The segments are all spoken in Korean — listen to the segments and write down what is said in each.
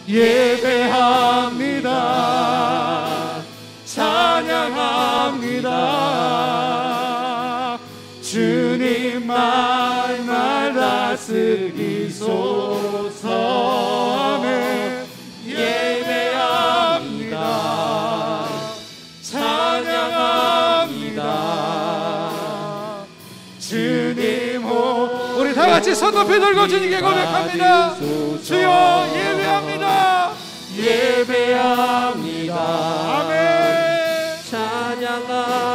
예배합니다. 찬양합니다. 주님만 날 다스리소서. 아멘. 예배합니다. 찬양합니다. 주님 호. 우리 다 같이 손 높이 들고 주님께 고백합니다. 주여 예배합니다. 예배합니다. 아멘. 찬양합니다.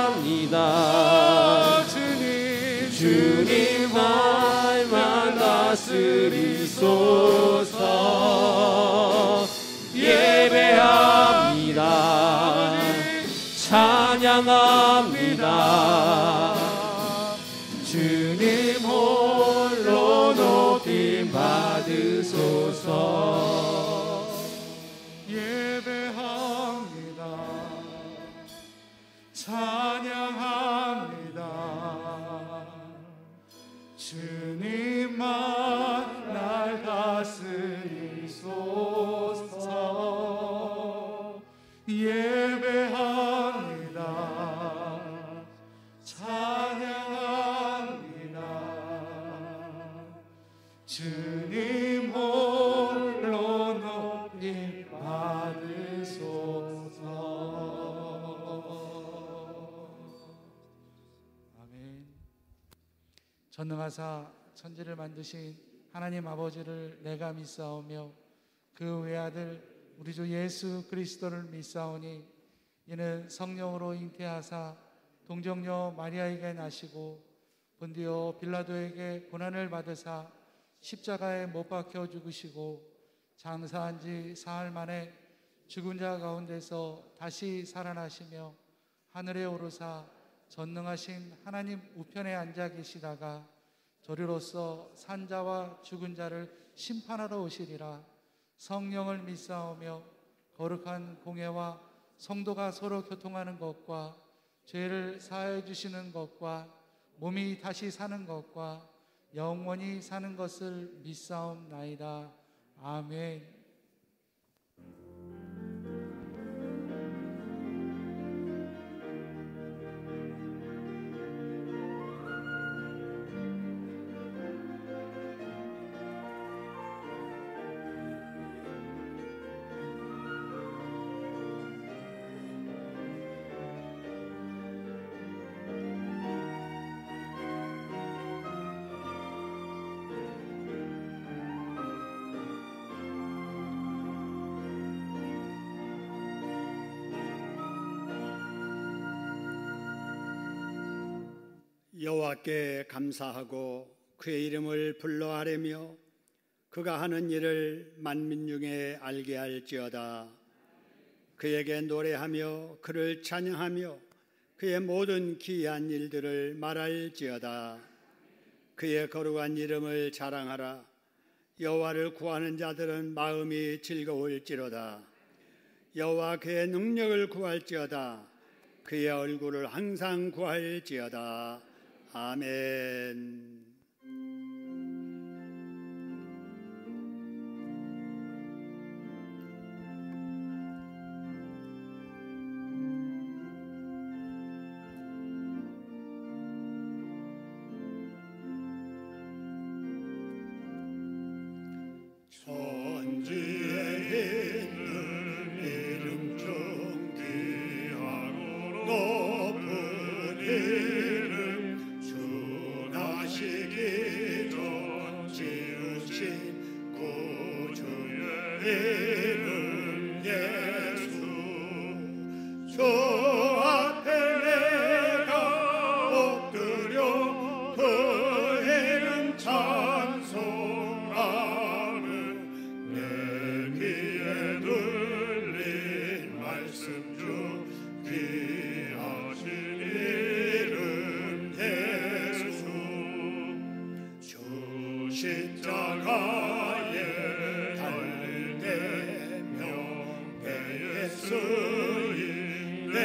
주님 말만 다스리소서. 예배합니다. 찬양합니다. 주님 홀로 높임 받으소서. 예배합니다. 찬양합니다. 주님만 날 다스리소서. 예배합니다. 찬양합니다. 주님 홀로 높임 받으소서. 아멘. 전능하사 천지를 만드신 하나님 아버지를 내가 믿사오며 그 외아들 우리 주 예수 그리스도를 믿사오니 이는 성령으로 잉태하사 동정녀 마리아에게 나시고 본디오 빌라도에게 고난을 받으사 십자가에 못 박혀 죽으시고 장사한 지 사흘 만에 죽은 자 가운데서 다시 살아나시며 하늘에 오르사 전능하신 하나님 우편에 앉아 계시다가 저리로서 산자와 죽은 자를 심판하러 오시리라. 성령을 믿사오며 거룩한 공회와 성도가 서로 교통하는 것과 죄를 사하여 주시는 것과 몸이 다시 사는 것과 영원히 사는 것을 믿사옵나이다. 아멘. 여호와께 감사하고 그의 이름을 불러 아뢰며 그가 하는 일을 만민 중에 알게 할지어다. 그에게 노래하며 그를 찬양하며 그의 모든 기이한 일들을 말할지어다. 그의 거룩한 이름을 자랑하라. 여호와를 구하는 자들은 마음이 즐거울지로다. 여호와 그의 능력을 구할지어다. 그의 얼굴을 항상 구할지어다. 아멘. 천지에 있는 이름 존귀하고 높은 이름 주나시기 전 지으신 구주의 이름 예수. 주 앞에 내가 엎드려 그 이름 찬송하는 내 귀에 들린 말씀 중 귀하신 이름 예수. 주 십자가에 달릴 때 명패에 쓰인 내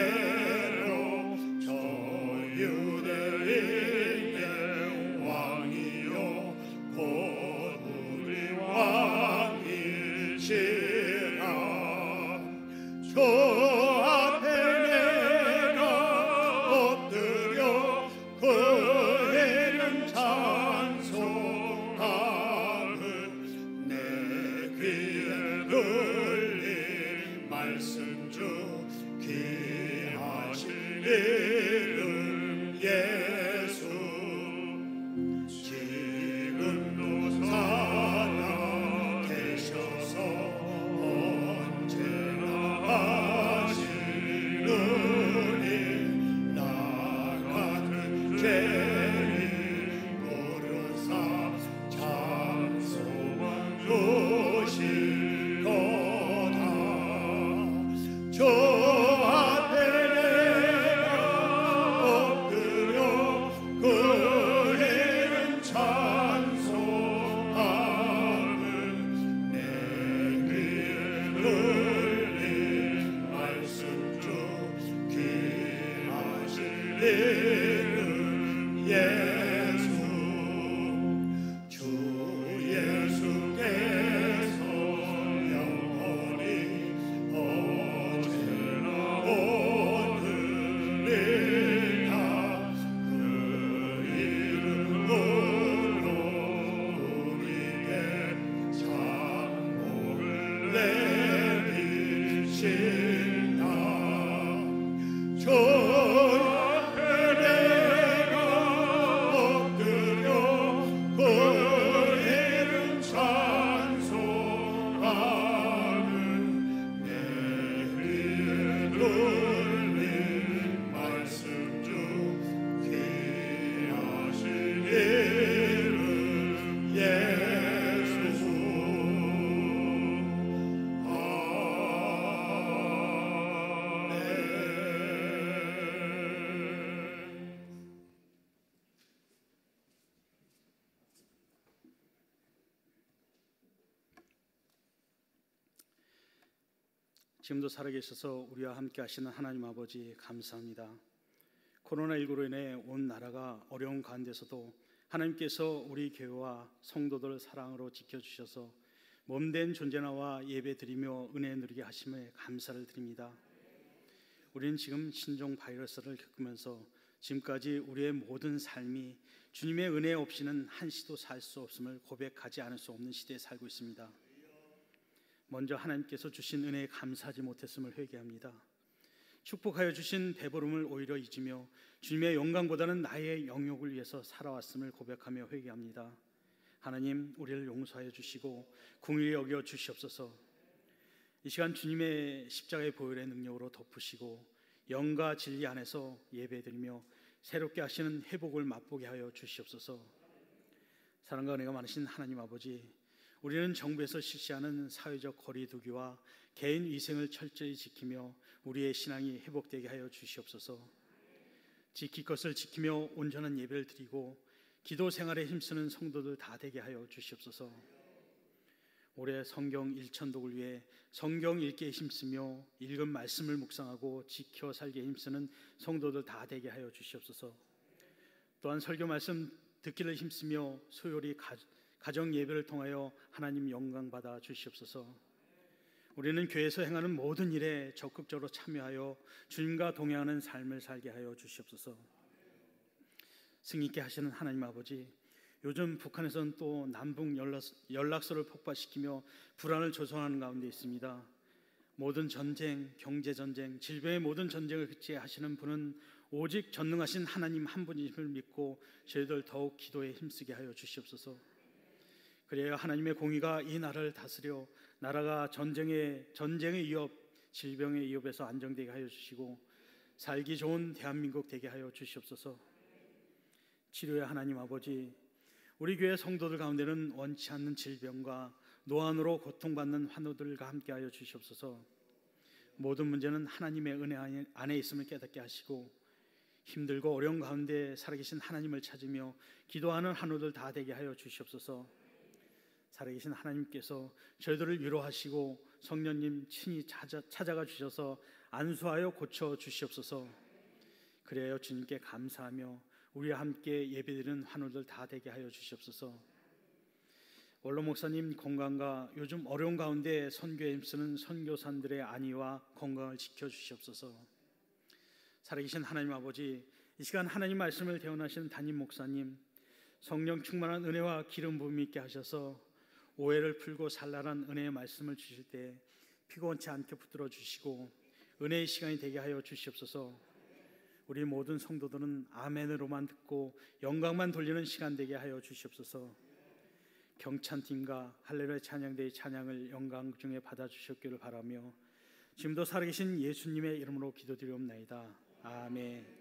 이름 예수 주 예수께서 영원히 어제나 오늘이나 그 이름으로 우리에게 장목을 내리신다. 주 앞에 내가 엎드려 그 이름 찬송하는 내 귀에 들린 말씀 중 귀하신 이름 예수 지금도 살아계셔서 우리와 함께 하시는 하나님 아버지 감사합니다. 코로나19로 인해 온 나라가 어려운 가운데서도 하나님께서 우리 교회와 성도들 사랑으로 지켜주셔서 몸된 존재나와 예배드리며 은혜 누리게 하심에 감사를 드립니다. 우리는 지금 신종 바이러스를 겪으면서 지금까지 우리의 모든 삶이 주님의 은혜 없이는 한시도 살 수 없음을 고백하지 않을 수 없는 시대에 살고 있습니다. 먼저 하나님께서 주신 은혜에 감사하지 못했음을 회개합니다. 축복하여 주신 배부름을 오히려 잊으며 주님의 영광보다는 나의 영욕을 위해서 살아왔음을 고백하며 회개합니다. 하나님, 우리를 용서하여 주시고 긍휼히 여겨 주시옵소서. 이 시간 주님의 십자가의 보혈의 능력으로 덮으시고 영과 진리 안에서 예배드리며 새롭게 하시는 회복을 맛보게 하여 주시옵소서. 사랑과 은혜가 많으신 하나님 아버지, 우리는 정부에서 실시하는 사회적 거리두기와 개인 위생을 철저히 지키며 우리의 신앙이 회복되게 하여 주시옵소서. 지킬 것을 지키며 온전한 예배를 드리고 기도 생활에 힘쓰는 성도들 다 되게 하여 주시옵소서. 올해 성경 1,000독을 위해 성경 읽기에 힘쓰며 읽은 말씀을 묵상하고 지켜 살기에 힘쓰는 성도들 다 되게 하여 주시옵소서. 또한 설교 말씀 듣기를 힘쓰며 소요리 가정 예배를 통하여 하나님 영광 받아 주시옵소서. 우리는 교회에서 행하는 모든 일에 적극적으로 참여하여 주님과 동행하는 삶을 살게 하여 주시옵소서. 승리 있게 하시는 하나님 아버지, 요즘 북한에서는 또 남북 연락소를 폭파시키며 불안을 조성하는 가운데 있습니다. 모든 전쟁, 경제전쟁, 질병의 모든 전쟁을 그치게 하시는 분은 오직 전능하신 하나님 한 분임을 믿고 저희들 더욱 기도에 힘쓰게 하여 주시옵소서. 그래야 하나님의 공의가 이 나라를 다스려 나라가 전쟁의 위협, 질병의 위협에서 안정되게 하여 주시고 살기 좋은 대한민국 되게 하여 주시옵소서. 치료의 하나님 아버지, 우리 교회 성도들 가운데는 원치 않는 질병과 노안으로 고통받는 환우들과 함께 하여 주시옵소서. 모든 문제는 하나님의 은혜 안에 있음을 깨닫게 하시고 힘들고 어려운 가운데 살아계신 하나님을 찾으며 기도하는 환우들 다 되게 하여 주시옵소서. 살아계신 하나님께서 저희들을 위로하시고 성령님 친히 찾아가 주셔서 안수하여 고쳐 주시옵소서. 그래야 주님께 감사하며 우리와 함께 예배드리는 환우들 다 되게 하여 주시옵소서. 원로 목사님 건강과 요즘 어려운 가운데 선교에 힘쓰는 선교사들의 안위와 건강을 지켜 주시옵소서. 살아계신 하나님 아버지, 이 시간 하나님 말씀을 대언하시는 담임 목사님, 성령 충만한 은혜와 기름 부음이 있게 하셔서 오해를 풀고 산란한 은혜의 말씀을 주실 때 피곤치 않게 붙들어 주시고 은혜의 시간이 되게 하여 주시옵소서. 우리 모든 성도들은 아멘으로만 듣고 영광만 돌리는 시간 되게 하여 주시옵소서. 경찬팀과 할렐루야 찬양대의 찬양을 영광 중에 받아주셨기를 바라며 지금도 살아계신 예수님의 이름으로 기도드리옵나이다. 아멘.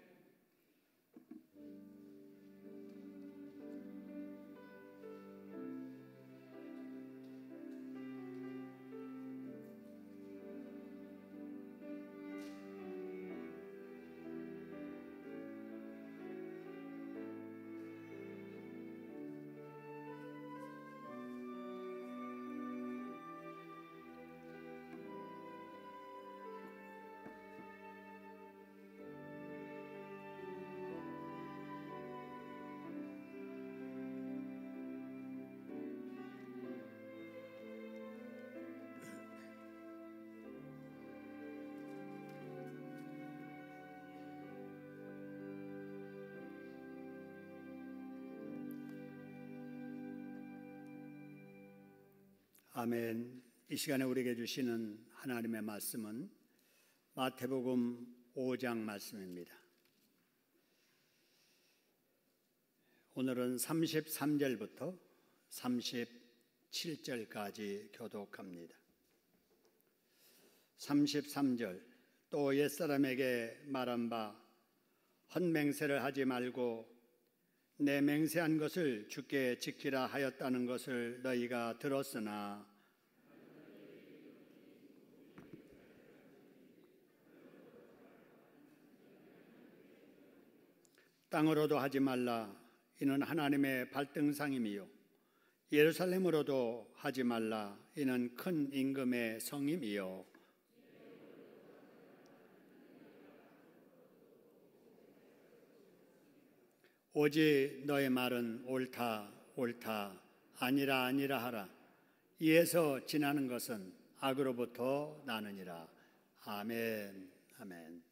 아멘. 이 시간에 우리에게 주시는 하나님의 말씀은 마태복음 5장 말씀입니다. 오늘은 33절부터 37절까지 교독합니다. 33절, 또 옛사람에게 말한 바 헛맹세를 하지 말고 내 맹세한 것을 주께 지키라 하였다는 것을 너희가 들었으나 땅으로도 하지 말라. 이는 하나님의 발등상임이요 예루살렘으로도 하지 말라. 이는 큰 임금의 성임이요 오직 너의 말은 옳다 옳다 아니라 아니라 하라. 이에서 지나는 것은 악으로부터 나느니라. 아멘. 아멘.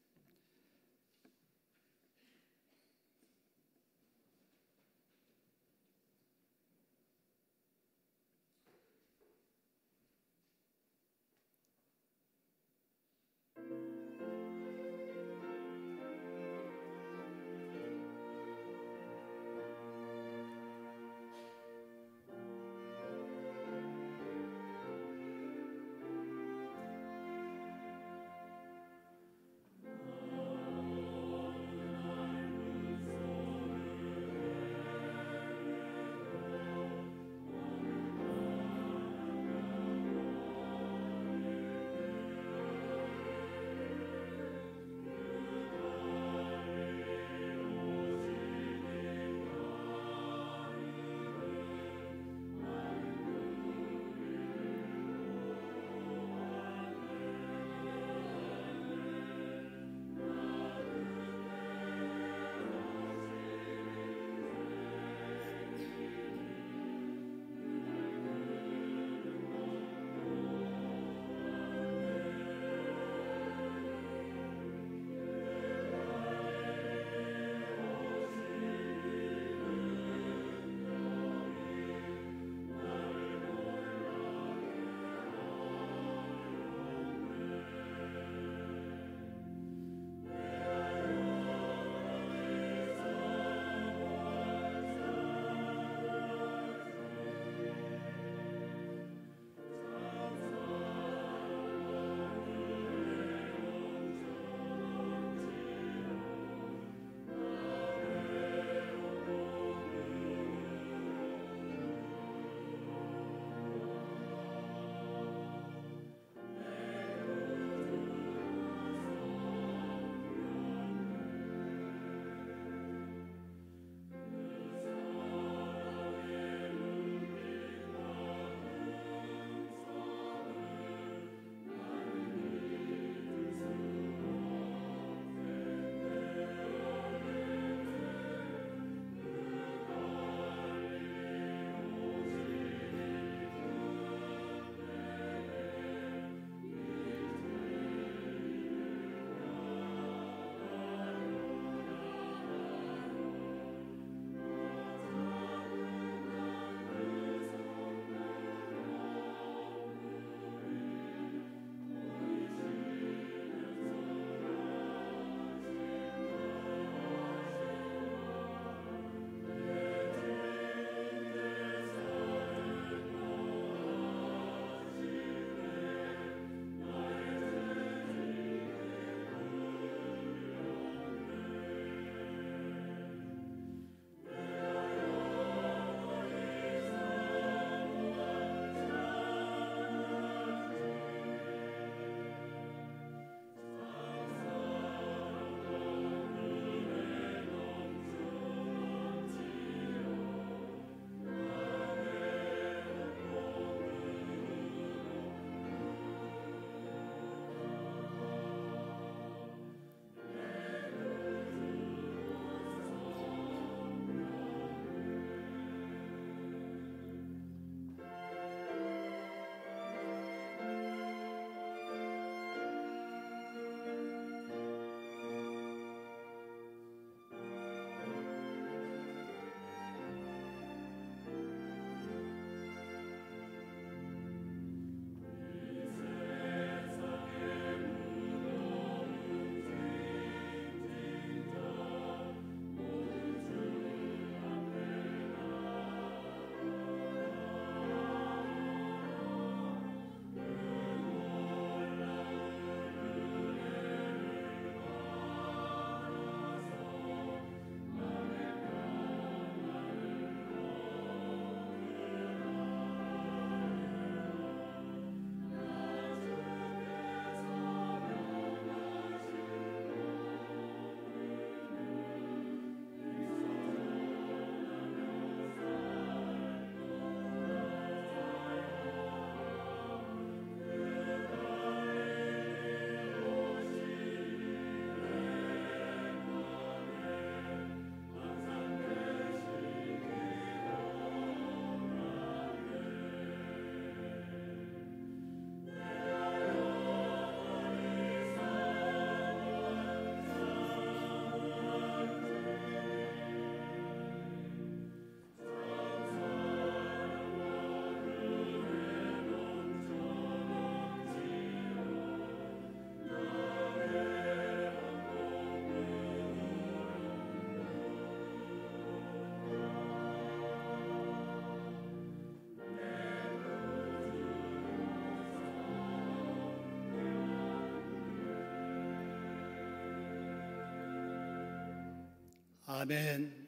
아멘.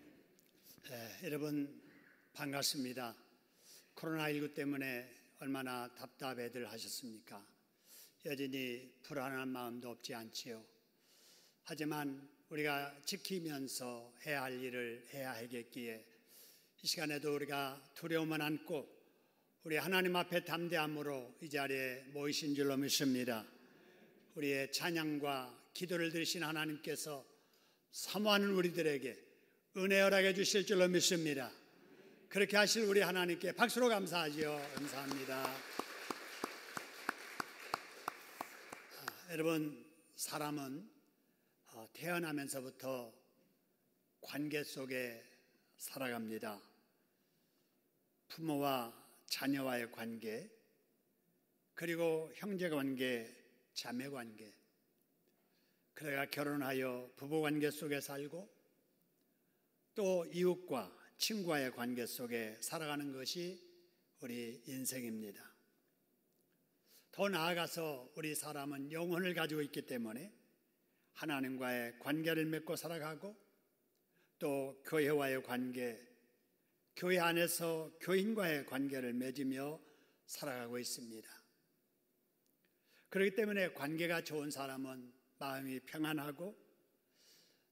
여러분 반갑습니다. 코로나19 때문에 얼마나 답답해들 하셨습니까? 여전히 불안한 마음도 없지 않지요. 하지만 우리가 지키면서 해야 할 일을 해야 하겠기에 이 시간에도 우리가 두려움을 안고 우리 하나님 앞에 담대함으로 이 자리에 모이신 줄로 믿습니다. 우리의 찬양과 기도를 들으신 하나님께서 사모하는 우리들에게 은혜 허락해 주실 줄로 믿습니다. 그렇게 하실 우리 하나님께 박수로 감사하지요. 감사합니다. 여러분, 사람은 태어나면서부터 관계 속에 살아갑니다. 부모와 자녀와의 관계, 그리고 형제관계, 자매관계, 그래가 결혼하여 부부관계 속에 살고 또 이웃과 친구와의 관계 속에 살아가는 것이 우리 인생입니다. 더 나아가서 우리 사람은 영혼을 가지고 있기 때문에 하나님과의 관계를 맺고 살아가고 또 교회와의 관계, 교회 안에서 교인과의 관계를 맺으며 살아가고 있습니다. 그렇기 때문에 관계가 좋은 사람은 마음이 평안하고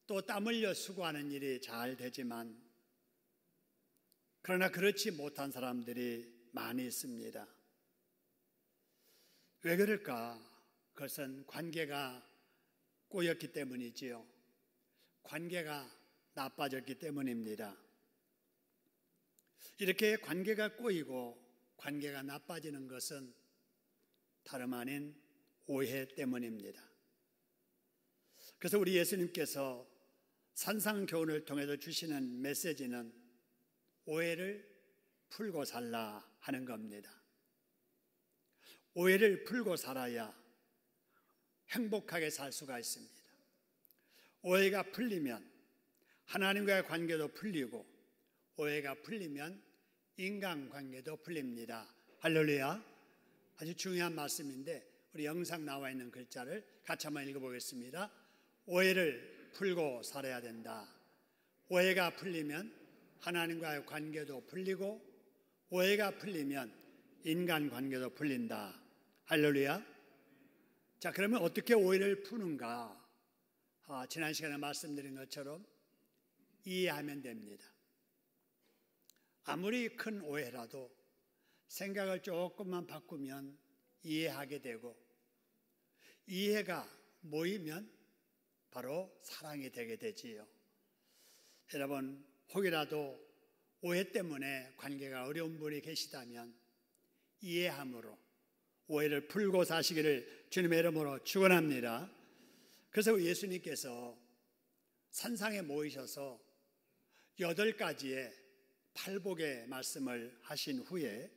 또 땀 흘려 수고하는 일이 잘 되지만 그러나 그렇지 못한 사람들이 많이 있습니다. 왜 그럴까? 그것은 관계가 꼬였기 때문이지요. 관계가 나빠졌기 때문입니다. 이렇게 관계가 꼬이고 관계가 나빠지는 것은 다름 아닌 오해 때문입니다. 그래서 우리 예수님께서 산상교훈을 통해서 주시는 메시지는 오해를 풀고 살라 하는 겁니다. 오해를 풀고 살아야 행복하게 살 수가 있습니다. 오해가 풀리면 하나님과의 관계도 풀리고 오해가 풀리면 인간관계도 풀립니다. 할렐루야. 아주 중요한 말씀인데 우리 영상 나와 있는 글자를 같이 한번 읽어보겠습니다. 오해를 풀고 살아야 된다. 오해가 풀리면 하나님과의 관계도 풀리고 오해가 풀리면 인간관계도 풀린다. 할렐루야. 자, 그러면 어떻게 오해를 푸는가? 지난 시간에 말씀드린 것처럼 이해하면 됩니다. 아무리 큰 오해라도 생각을 조금만 바꾸면 이해하게 되고 이해가 모이면 바로 사랑이 되게 되지요. 여러분, 혹이라도 오해 때문에 관계가 어려운 분이 계시다면 이해함으로 오해를 풀고 사시기를 주님의 이름으로 축원합니다. 그래서 예수님께서 산상에 모이셔서 8가지의 팔복의 말씀을 하신 후에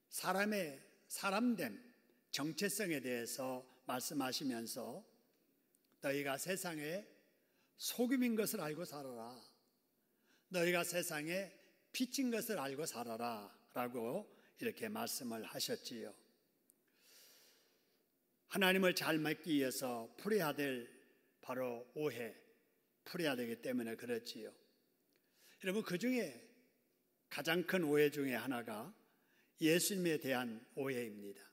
사람의 사람됨, 정체성에 대해서 말씀하시면서 너희가 세상에 소금인 것을 알고 살아라. 너희가 세상에 빛인 것을 알고 살아라 라고 이렇게 말씀을 하셨지요. 하나님을 잘 믿기 위해서 풀어야 될 바로 오해, 풀어야 되기 때문에 그렇지요. 여러분, 그 중에 가장 큰 오해 중에 하나가 예수님에 대한 오해입니다.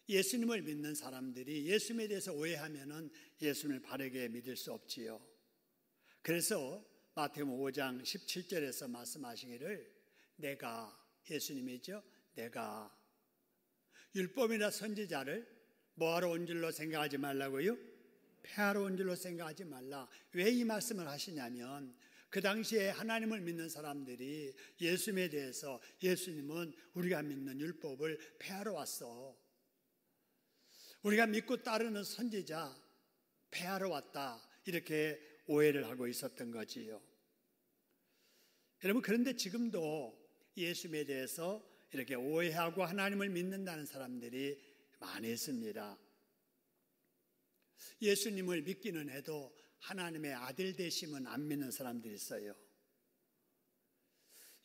예수님을 믿는 사람들이 예수님에 대해서 오해하면은 예수님을 바르게 믿을 수 없지요. 그래서 마태복음 5장 17절에서 말씀하시기를 내가, 예수님이죠, 내가 율법이나 선지자를 뭐하러 온 줄로 생각하지 말라고요? 폐하러 온 줄로 생각하지 말라. 왜 이 말씀을 하시냐면 그 당시에 하나님을 믿는 사람들이 예수님에 대해서 예수님은 우리가 믿는 율법을 폐하러 왔어, 우리가 믿고 따르는 선지자 폐하러 왔다, 이렇게 오해를 하고 있었던 거지요. 여러분, 그런데 지금도 예수님에 대해서 이렇게 오해하고 하나님을 믿는다는 사람들이 많이 있습니다. 예수님을 믿기는 해도 하나님의 아들 되심은 안 믿는 사람들이 있어요.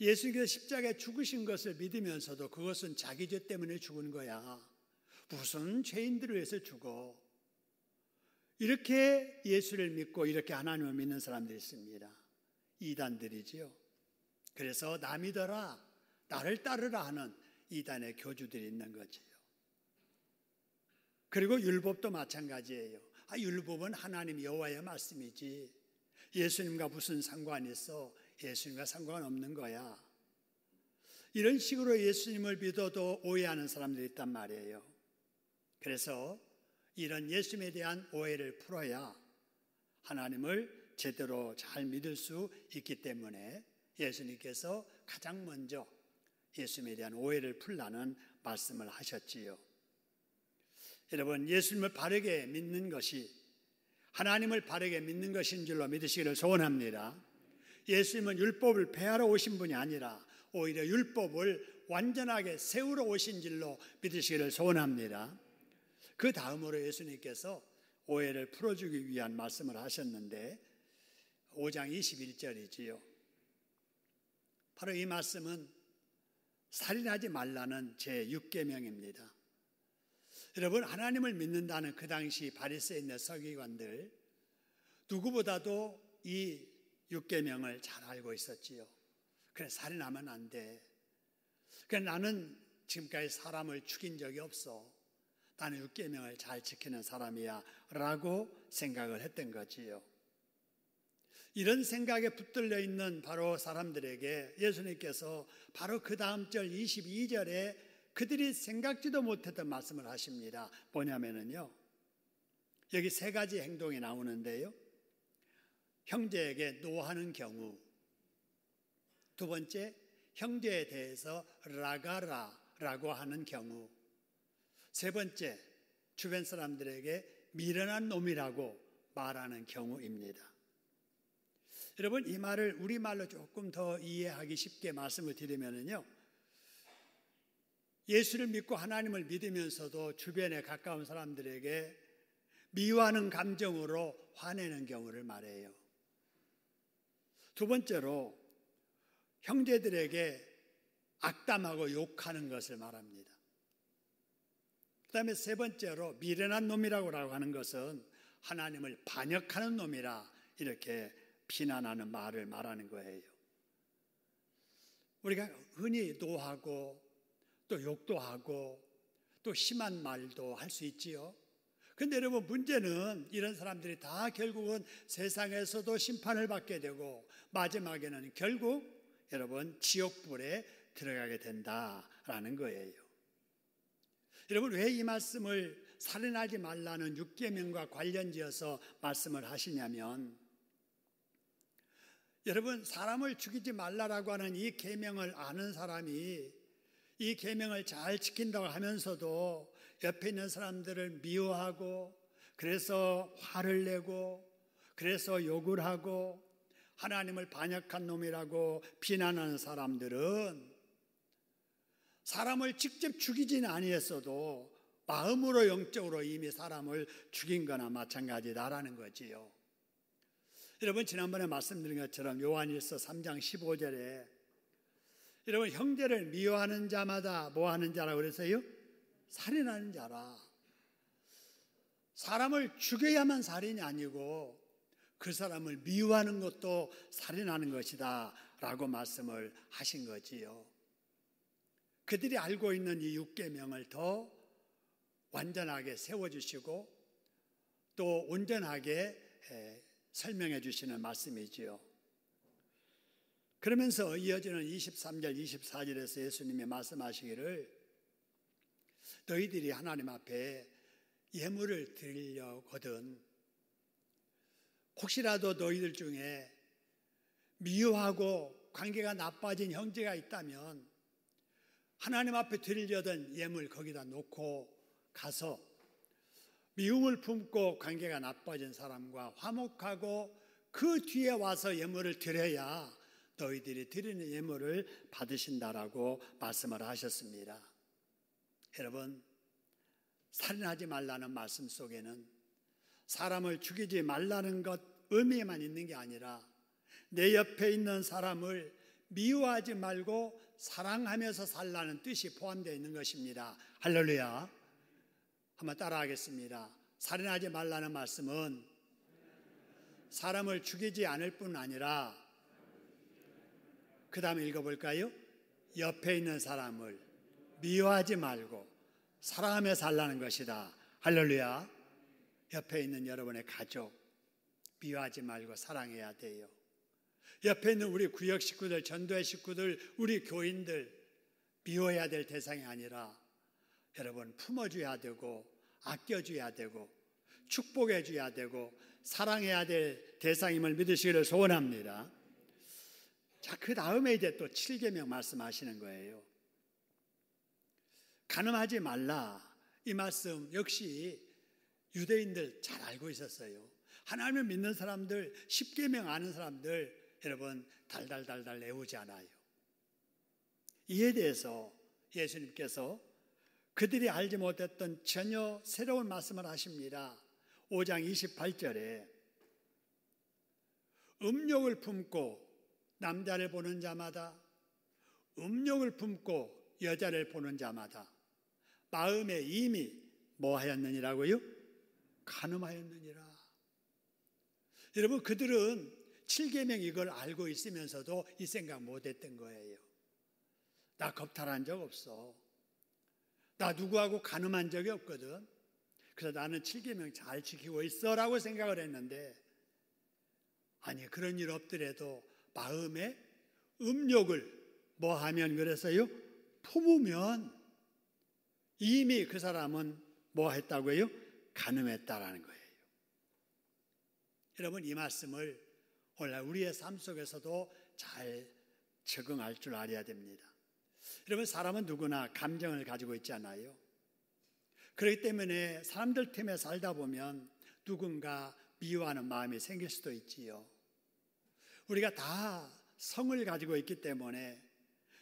예수님께서 십자가에 죽으신 것을 믿으면서도 그것은 자기 죄 때문에 죽은 거야. 무슨 죄인들을 위해서 죽어? 이렇게 예수를 믿고 이렇게 하나님을 믿는 사람들이 있습니다. 이단들이지요. 그래서 나 믿어라, 나를 따르라 하는 이단의 교주들이 있는 거지요. 그리고 율법도 마찬가지예요. 율법은 하나님 여호와의 말씀이지 예수님과 무슨 상관이 있어? 예수님과 상관없는 거야. 이런 식으로 예수님을 믿어도 오해하는 사람들이 있단 말이에요. 그래서 이런 예수님에 대한 오해를 풀어야 하나님을 제대로 잘 믿을 수 있기 때문에 예수님께서 가장 먼저 예수님에 대한 오해를 풀라는 말씀을 하셨지요. 여러분, 예수님을 바르게 믿는 것이 하나님을 바르게 믿는 것인 줄로 믿으시기를 소원합니다. 예수님은 율법을 폐하러 오신 분이 아니라 오히려 율법을 완전하게 세우러 오신 줄로 믿으시기를 소원합니다. 그 다음으로 예수님께서 오해를 풀어주기 위한 말씀을 하셨는데 5장 21절이지요. 바로 이 말씀은 살인하지 말라는 제6계명입니다. 여러분, 하나님을 믿는다는 그 당시 바리새인의 서기관들 누구보다도 이 6계명을 잘 알고 있었지요. 그래, 살인하면 안 돼. 그래, 나는 지금까지 사람을 죽인 적이 없어. 나는 6계명을 잘 지키는 사람이야 라고 생각을 했던 거지요. 이런 생각에 붙들려 있는 바로 사람들에게 예수님께서 바로 그 다음 절 22절에 그들이 생각지도 못했던 말씀을 하십니다. 뭐냐면요, 여기 세 가지 행동이 나오는데요. 형제에게 노하는 경우, 두 번째 형제에 대해서 라가라라고 하는 경우, 세 번째 주변 사람들에게 미련한 놈이라고 말하는 경우입니다. 여러분, 이 말을 우리말로 조금 더 이해하기 쉽게 말씀을 드리면요, 예수를 믿고 하나님을 믿으면서도 주변에 가까운 사람들에게 미워하는 감정으로 화내는 경우를 말해요. 두 번째로 형제들에게 악담하고 욕하는 것을 말합니다. 그 다음에 세 번째로 미련한 놈이라고 하는 것은 하나님을 반역하는 놈이라 이렇게 비난하는 말을 말하는 거예요. 우리가 흔히 노하고 또 욕도 하고 또 심한 말도 할 수 있지요. 그런데 여러분, 문제는 이런 사람들이 다 결국은 세상에서도 심판을 받게 되고 마지막에는 결국 여러분 지옥불에 들어가게 된다라는 거예요. 여러분, 왜 이 말씀을 살인하지 말라는 6계명과 관련지어서 말씀을 하시냐면, 여러분, 사람을 죽이지 말라라고 하는 이 계명을 아는 사람이 이 계명을 잘 지킨다고 하면서도 옆에 있는 사람들을 미워하고 그래서 화를 내고 그래서 욕을 하고 하나님을 반역한 놈이라고 비난하는 사람들은 사람을 직접 죽이지는 아니했어도 마음으로 영적으로 이미 사람을 죽인 거나 마찬가지다라는 거지요. 여러분, 지난번에 말씀드린 것처럼 요한일서 3장 15절에 여러분, 형제를 미워하는 자마다 뭐 하는 자라고 그랬어요? 살인하는 자라. 사람을 죽여야만 살인이 아니고 그 사람을 미워하는 것도 살인하는 것이다 라고 말씀을 하신 거지요. 그들이 알고 있는 이 6계명을 더 완전하게 세워주시고 또 온전하게 설명해 주시는 말씀이지요. 그러면서 이어지는 23절 24절에서 예수님이 말씀하시기를 너희들이 하나님 앞에 예물을 드리려거든 혹시라도 너희들 중에 미워하고 관계가 나빠진 형제가 있다면 하나님 앞에 드리려던 예물 거기다 놓고 가서 미움을 품고 관계가 나빠진 사람과 화목하고 그 뒤에 와서 예물을 드려야 너희들이 드리는 예물을 받으신다라고 말씀을 하셨습니다. 여러분, 살인하지 말라는 말씀 속에는 사람을 죽이지 말라는 것 의미만 있는 게 아니라 내 옆에 있는 사람을 미워하지 말고 사랑하면서 살라는 뜻이 포함되어 있는 것입니다. 할렐루야. 한번 따라하겠습니다. 살인하지 말라는 말씀은 사람을 죽이지 않을 뿐 아니라 그 다음에 읽어볼까요? 옆에 있는 사람을 미워하지 말고 사랑하며 살라는 것이다. 할렐루야. 옆에 있는 여러분의 가족 미워하지 말고 사랑해야 돼요. 옆에 있는 우리 구역 식구들, 전도회 식구들, 우리 교인들 미워해야 될 대상이 아니라 여러분 품어줘야 되고 아껴줘야 되고 축복해줘야 되고 사랑해야 될 대상임을 믿으시기를 소원합니다. 자, 그 다음에 이제 또 7계명 말씀하시는 거예요. 간음하지 말라. 이 말씀 역시 유대인들 잘 알고 있었어요. 하나님을 믿는 사람들, 10계명 아는 사람들 여러분 달달달달 외우지 않아요. 이에 대해서 예수님께서 그들이 알지 못했던 전혀 새로운 말씀을 하십니다. 5장 28절에 음욕을 품고 남자를 보는 자마다 음욕을 품고 여자를 보는 자마다 마음에 이미 뭐 하였느니라고요? 간음하였느니라. 여러분 그들은 7계명 이걸 알고 있으면서도 이 생각 못했던 거예요. 나 겁탈한 적 없어. 나 누구하고 간음한 적이 없거든. 그래서 나는 7계명 잘 지키고 있어 라고 생각을 했는데 아니 그런 일 없더라도 마음에 음욕을 뭐 하면 그랬어요? 품으면 이미 그 사람은 뭐 했다고요? 간음했다라는 거예요. 여러분 이 말씀을 오늘 우리의 삶 속에서도 잘 적응할 줄 알아야 됩니다. 여러분 사람은 누구나 감정을 가지고 있잖아요. 그렇기 때문에 사람들 틈에 살다 보면 누군가 미워하는 마음이 생길 수도 있지요. 우리가 다 성을 가지고 있기 때문에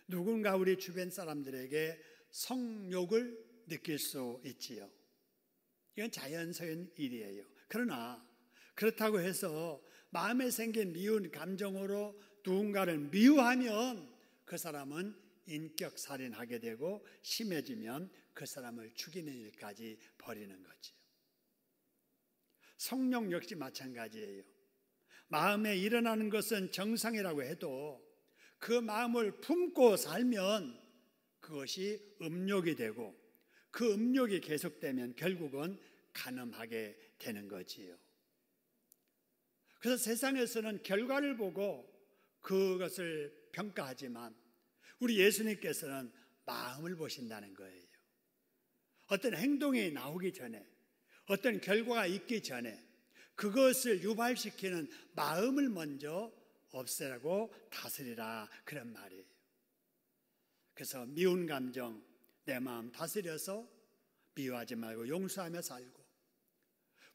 누군가 우리 주변 사람들에게 성욕을 느낄 수 있지요. 이건 자연스러운 일이에요. 그러나 그렇다고 해서 마음에 생긴 미운 감정으로 누군가를 미워하면 그 사람은 인격살인하게 되고 심해지면 그 사람을 죽이는 일까지 벌이는 거지요. 성욕 역시 마찬가지예요. 마음에 일어나는 것은 정상이라고 해도 그 마음을 품고 살면 그것이 음욕이 되고 그 음욕이 계속되면 결국은 간음하게 되는 거지요. 그래서 세상에서는 결과를 보고 그것을 평가하지만 우리 예수님께서는 마음을 보신다는 거예요. 어떤 행동이 나오기 전에 어떤 결과가 있기 전에 그것을 유발시키는 마음을 먼저 없애라고 다스리라 그런 말이에요. 그래서 미운 감정 내 마음 다스려서 미워하지 말고 용서하며 살고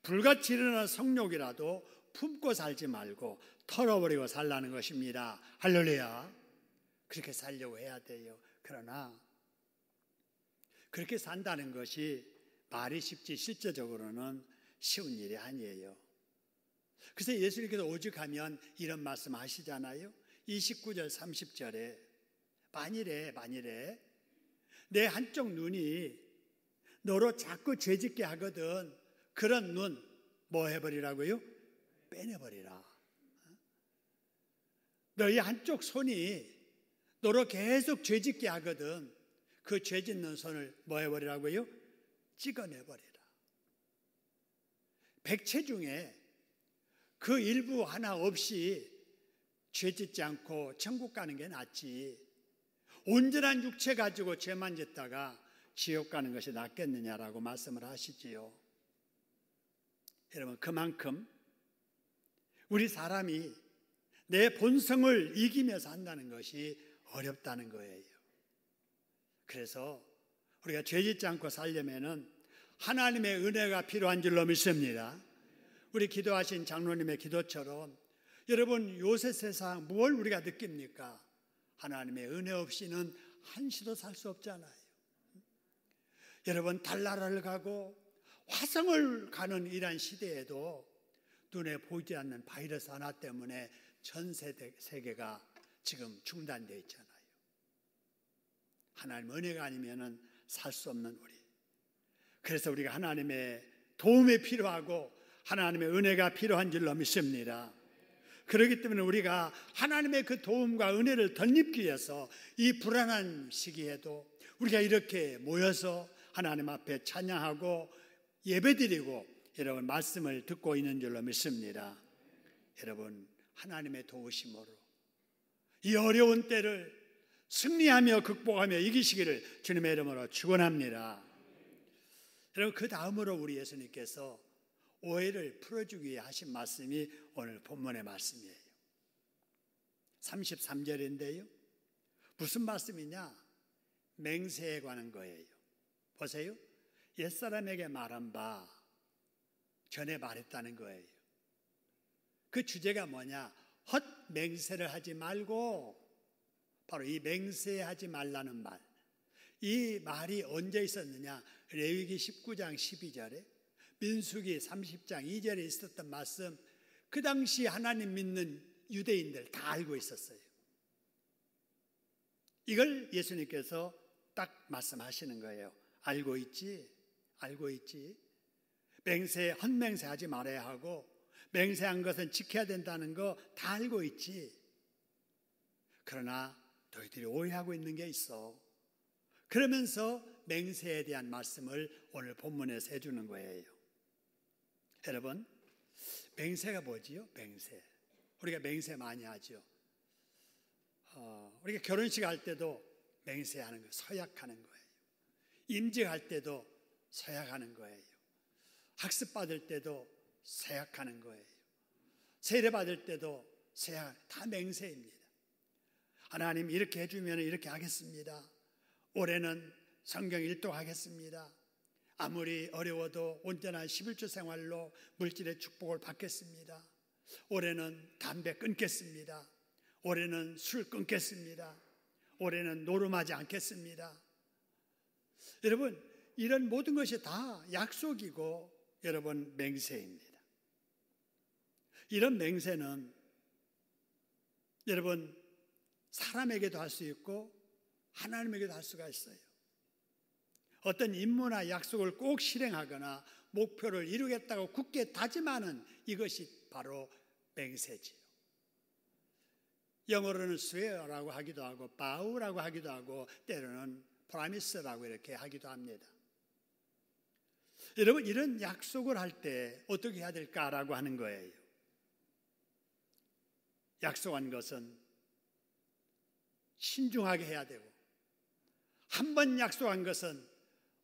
불같이 일어나는 성욕이라도 품고 살지 말고 털어버리고 살라는 것입니다. 할렐루야. 그렇게 살려고 해야 돼요. 그러나 그렇게 산다는 것이 말이 쉽지 실제적으로는 쉬운 일이 아니에요. 그래서 예수님께서 오죽하면 이런 말씀 하시잖아요. 29절 30절에 만일에 내 한쪽 눈이 너로 자꾸 죄짓게 하거든 그런 눈 뭐 해버리라고요? 빼내버리라. 너희 한쪽 손이 너로 계속 죄짓게 하거든 그 죄짓는 손을 뭐 해버리라고요? 찍어내버리라. 백체 중에 그 일부 하나 없이 죄짓지 않고 천국 가는 게 낫지 온전한 육체 가지고 죄만 짓다가 지옥 가는 것이 낫겠느냐라고 말씀을 하시지요. 여러분 그만큼 우리 사람이 내 본성을 이기며 산다는 것이 어렵다는 거예요. 그래서 우리가 죄짓지 않고 살려면은 하나님의 은혜가 필요한 줄로 믿습니다. 우리 기도하신 장로님의 기도처럼 여러분 요새 세상 뭘 우리가 느낍니까? 하나님의 은혜 없이는 한시도 살 수 없잖아요. 여러분 달나라를 가고 화성을 가는 이런 시대에도 눈에 보이지 않는 바이러스 하나 때문에 전 세계가 지금 중단되어 있잖아요. 하나님 은혜가 아니면 살 수 없는 우리. 그래서 우리가 하나님의 도움이 필요하고 하나님의 은혜가 필요한 줄로 믿습니다. 그렇기 때문에 우리가 하나님의 그 도움과 은혜를 덧입기 위해서 이 불안한 시기에도 우리가 이렇게 모여서 하나님 앞에 찬양하고 예배드리고 여러분 말씀을 듣고 있는 줄로 믿습니다. 여러분 하나님의 도우심으로 이 어려운 때를 승리하며 극복하며 이기시기를 주님의 이름으로 축원합니다. 여러분 그 다음으로 우리 예수님께서 오해를 풀어주기 위해 하신 말씀이 오늘 본문의 말씀이에요. 33절인데요. 무슨 말씀이냐? 맹세에 관한 거예요. 보세요. 옛사람에게 말한 바 전에 말했다는 거예요. 그 주제가 뭐냐? 헛 맹세를 하지 말고, 바로 이 맹세하지 말라는 말. 이 말이 언제 있었느냐? 레위기 19장 12절에 민수기 30장 2절에 있었던 말씀, 그 당시 하나님 믿는 유대인들 다 알고 있었어요. 이걸 예수님께서 딱 말씀하시는 거예요. 알고 있지? 알고 있지? 헛맹세하지 말아야 하고 맹세한 것은 지켜야 된다는 거 다 알고 있지? 그러나 너희들이 오해하고 있는 게 있어. 그러면서 맹세에 대한 말씀을 오늘 본문에서 해주는 거예요. 여러분, 맹세가 뭐지요? 맹세. 우리가 맹세 많이 하죠. 우리가 결혼식 할 때도 맹세하는 거예요. 서약하는 거예요. 임직할 때도 서약하는 거예요. 학습 받을 때도 서약하는 거예요. 세례 받을 때도 서약, 다 맹세입니다. 하나님 이렇게 해주면 이렇게 하겠습니다. 올해는 성경 일독하겠습니다. 아무리 어려워도 온전한 11조 생활로 물질의 축복을 받겠습니다. 올해는 담배 끊겠습니다. 올해는 술 끊겠습니다. 올해는 노름하지 않겠습니다. 여러분, 이런 모든 것이 다 약속이고 여러분 맹세입니다. 이런 맹세는 여러분 사람에게도 할 수 있고 하나님에게도 할 수가 있어요. 어떤 임무나 약속을 꼭 실행하거나 목표를 이루겠다고 굳게 다짐하는 이것이 바로 맹세지요. 영어로는 swear라고 하기도 하고 vow라고 하기도 하고 때로는 promise라고 이렇게 하기도 합니다. 여러분 이런 약속을 할 때 어떻게 해야 될까라고 하는 거예요. 약속한 것은 신중하게 해야 되고 한 번 약속한 것은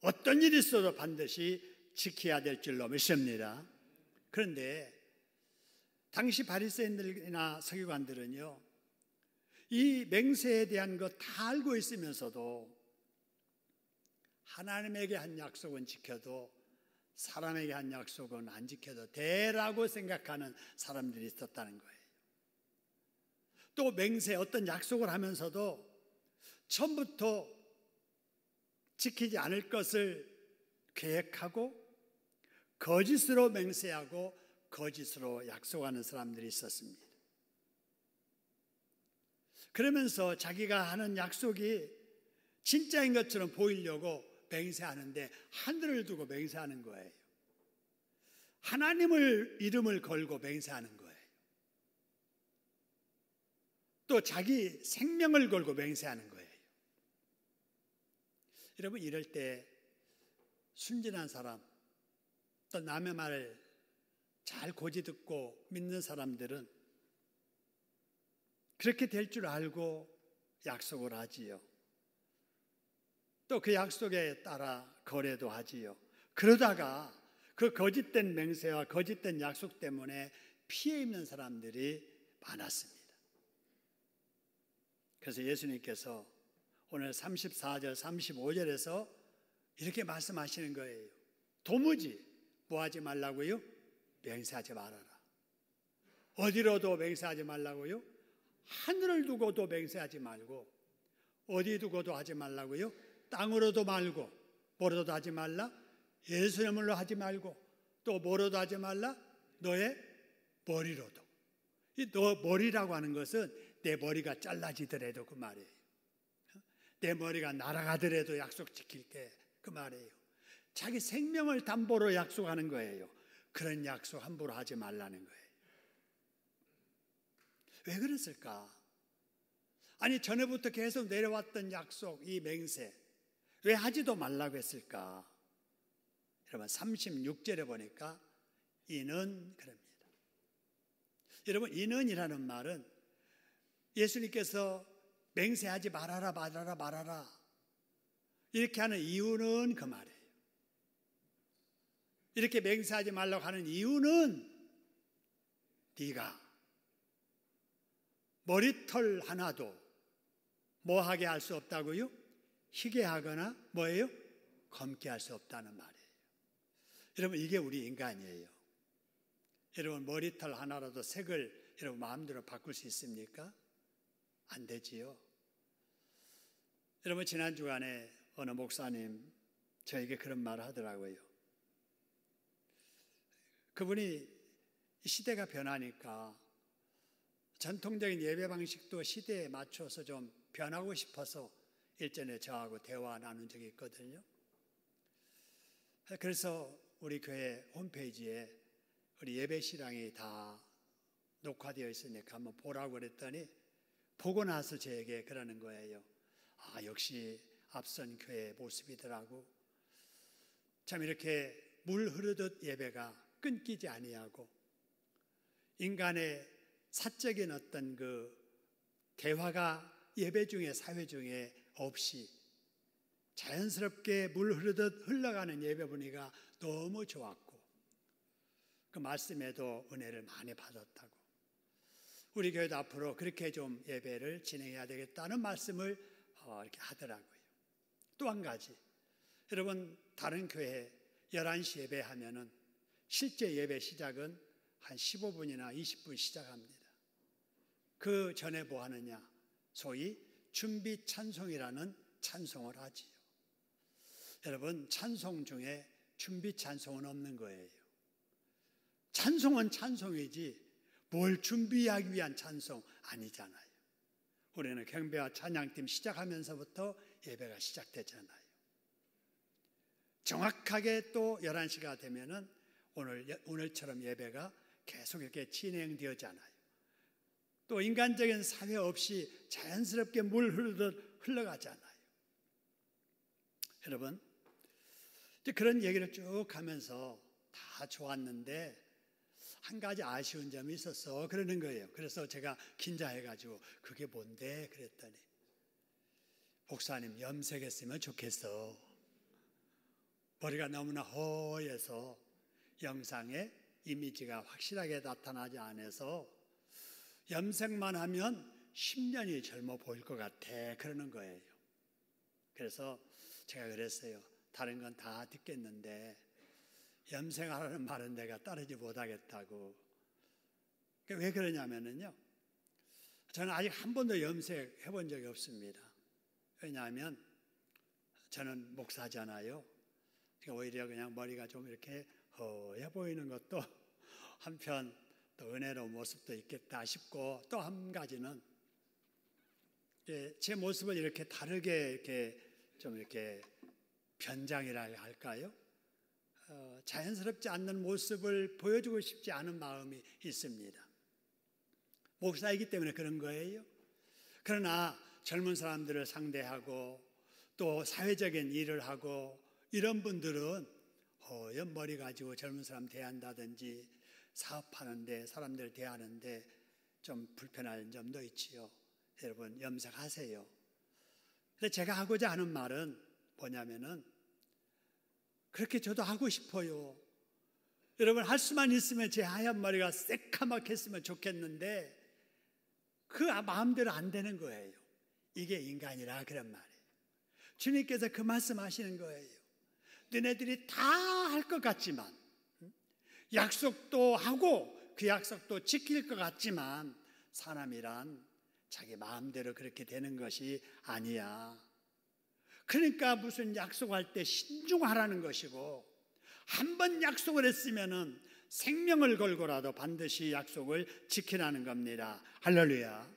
어떤 일이 있어도 반드시 지켜야 될 줄로 믿습니다. 그런데 당시 바리새인들이나 서기관들은요, 이 맹세에 대한 것 다 알고 있으면서도 하나님에게 한 약속은 지켜도 사람에게 한 약속은 안 지켜도 되라고 생각하는 사람들이 있었다는 거예요. 또 맹세, 어떤 약속을 하면서도 처음부터 지키지 않을 것을 계획하고 거짓으로 맹세하고 거짓으로 약속하는 사람들이 있었습니다. 그러면서 자기가 하는 약속이 진짜인 것처럼 보이려고 맹세하는데 하늘을 두고 맹세하는 거예요. 하나님을 이름을 걸고 맹세하는 거예요. 또 자기 생명을 걸고 맹세하는 거예요. 여러분 이럴 때 순진한 사람, 또 남의 말을 잘 고지 듣고 믿는 사람들은 그렇게 될 줄 알고 약속을 하지요. 또 그 약속에 따라 거래도 하지요. 그러다가 그 거짓된 맹세와 거짓된 약속 때문에 피해 입는 사람들이 많았습니다. 그래서 예수님께서 오늘 34절, 35절에서 이렇게 말씀하시는 거예요. 도무지 뭐 하지 말라고요? 맹세하지 말아라. 어디로도 맹세하지 말라고요? 하늘을 두고도 맹세하지 말고 어디 두고도 하지 말라고요? 땅으로도 말고 뭐로도 하지 말라? 예수님으로 하지 말고 또 뭐로도 하지 말라? 너의 머리로도. 이 너 머리라고 하는 것은 내 머리가 잘라지더라도 그 말이에요. 내 머리가 날아가더라도 약속 지킬 때 그 말이에요. 자기 생명을 담보로 약속하는 거예요. 그런 약속 함부로 하지 말라는 거예요. 왜 그랬을까? 아니, 전에부터 계속 내려왔던 약속, 이 맹세, 왜 하지도 말라고 했을까? 여러분, 36절에 보니까 이는 그럽니다. 여러분, 이는이라는 말은 예수님께서 맹세하지 말아라 이렇게 하는 이유는 그 말이에요. 이렇게 맹세하지 말라고 하는 이유는 네가 머리털 하나도 뭐하게 할 수 없다고요? 희게 하거나 뭐예요? 검게 할 수 없다는 말이에요. 여러분, 이게 우리 인간이에요. 여러분, 머리털 하나라도 색을 여러분 마음대로 바꿀 수 있습니까? 안 되지요. 여러분, 지난 주간에 어느 목사님 저에게 그런 말을 하더라고요. 그분이 시대가 변하니까 전통적인 예배 방식도 시대에 맞춰서 좀 변하고 싶어서 일전에 저하고 대화 나눈 적이 있거든요. 그래서 우리 교회 홈페이지에 우리 예배 시랑이 다 녹화되어 있으니까 한번 보라고 그랬더니 보고 나서 저에게 그러는 거예요. 아, 역시 앞선 교회의 모습이더라고. 참 이렇게 물 흐르듯 예배가 끊기지 아니하고 인간의 사적인 어떤 그 대화가 예배 중에 사회 중에 없이 자연스럽게 물 흐르듯 흘러가는 예배 분위기가 너무 좋았고 그 말씀에도 은혜를 많이 받았다고 우리 교회도 앞으로 그렇게 좀 예배를 진행해야 되겠다는 말씀을 이렇게 하더라고요. 또 한 가지, 여러분 다른 교회 11시 예배하면은 실제 예배 시작은 한 15분이나 20분 시작합니다. 그 전에 뭐 하느냐? 소위 준비 찬송이라는 찬송을 하지요. 여러분, 찬송 중에 준비 찬송은 없는 거예요. 찬송은 찬송이지 뭘 준비하기 위한 찬송 아니잖아요. 우리는 경배와 찬양팀 시작하면서부터 예배가 시작되잖아요. 정확하게 또 11시가 되면은 오늘처럼 예배가 계속 이렇게 진행되었잖아요. 또 인간적인 사회 없이 자연스럽게 물 흐르듯 흘러가잖아요. 여러분, 이제 그런 얘기를 쭉 하면서 다 좋았는데 한 가지 아쉬운 점이 있어서 그러는 거예요. 그래서 제가 긴장해가지고 그게 뭔데? 그랬더니 목사님 염색했으면 좋겠어. 머리가 너무나 허해서 영상에 이미지가 확실하게 나타나지 않아서 염색만 하면 10년이 젊어 보일 것 같아 그러는 거예요. 그래서 제가 그랬어요. 다른 건 다 듣겠는데 염색하라는 말은 내가 따르지 못하겠다고. 왜 그러냐면요, 저는 아직 한 번도 염색해 본 적이 없습니다. 왜냐하면 저는 목사잖아요. 오히려 그냥 머리가 좀 이렇게 허해 보이는 것도 한편 또 은혜로운 모습도 있겠다 싶고, 또 한 가지는 제 모습을 이렇게 다르게 이렇게 좀 이렇게 변장이라 할까요? 자연스럽지 않는 모습을 보여주고 싶지 않은 마음이 있습니다. 목사이기 때문에 그런 거예요. 그러나 젊은 사람들을 상대하고 또 사회적인 일을 하고 이런 분들은 허연 머리 가지고 젊은 사람 대한다든지 사업하는데 사람들 대하는데 좀 불편한 점도 있지요. 여러분 염색하세요. 근데 제가 하고자 하는 말은 뭐냐면은 그렇게 저도 하고 싶어요. 여러분 할 수만 있으면 제 하얀 머리가 새까맣게 했으면 좋겠는데 그 마음대로 안 되는 거예요. 이게 인간이라 그런 말이에요. 주님께서 그 말씀하시는 거예요. 너네들이 다 할 것 같지만 약속도 하고 그 약속도 지킬 것 같지만 사람이란 자기 마음대로 그렇게 되는 것이 아니야. 그러니까 무슨 약속할 때 신중하라는 것이고 한 번 약속을 했으면은 생명을 걸고라도 반드시 약속을 지키라는 겁니다. 할렐루야.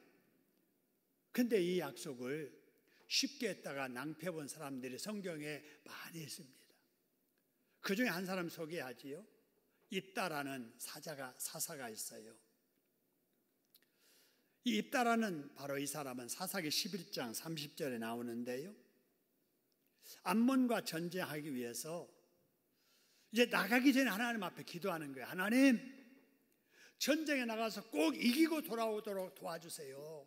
근데 이 약속을 쉽게 했다가 낭패 본 사람들이 성경에 많이 있습니다. 그 중에 한 사람 소개하지요. 입다라는 사사가 있어요. 이 입다라는 바로 이 사람은 사사기 11장 30절에 나오는데요. 암몬과 전쟁하기 위해서 이제 나가기 전에 하나님 앞에 기도하는 거예요. 하나님, 전쟁에 나가서 꼭 이기고 돌아오도록 도와주세요.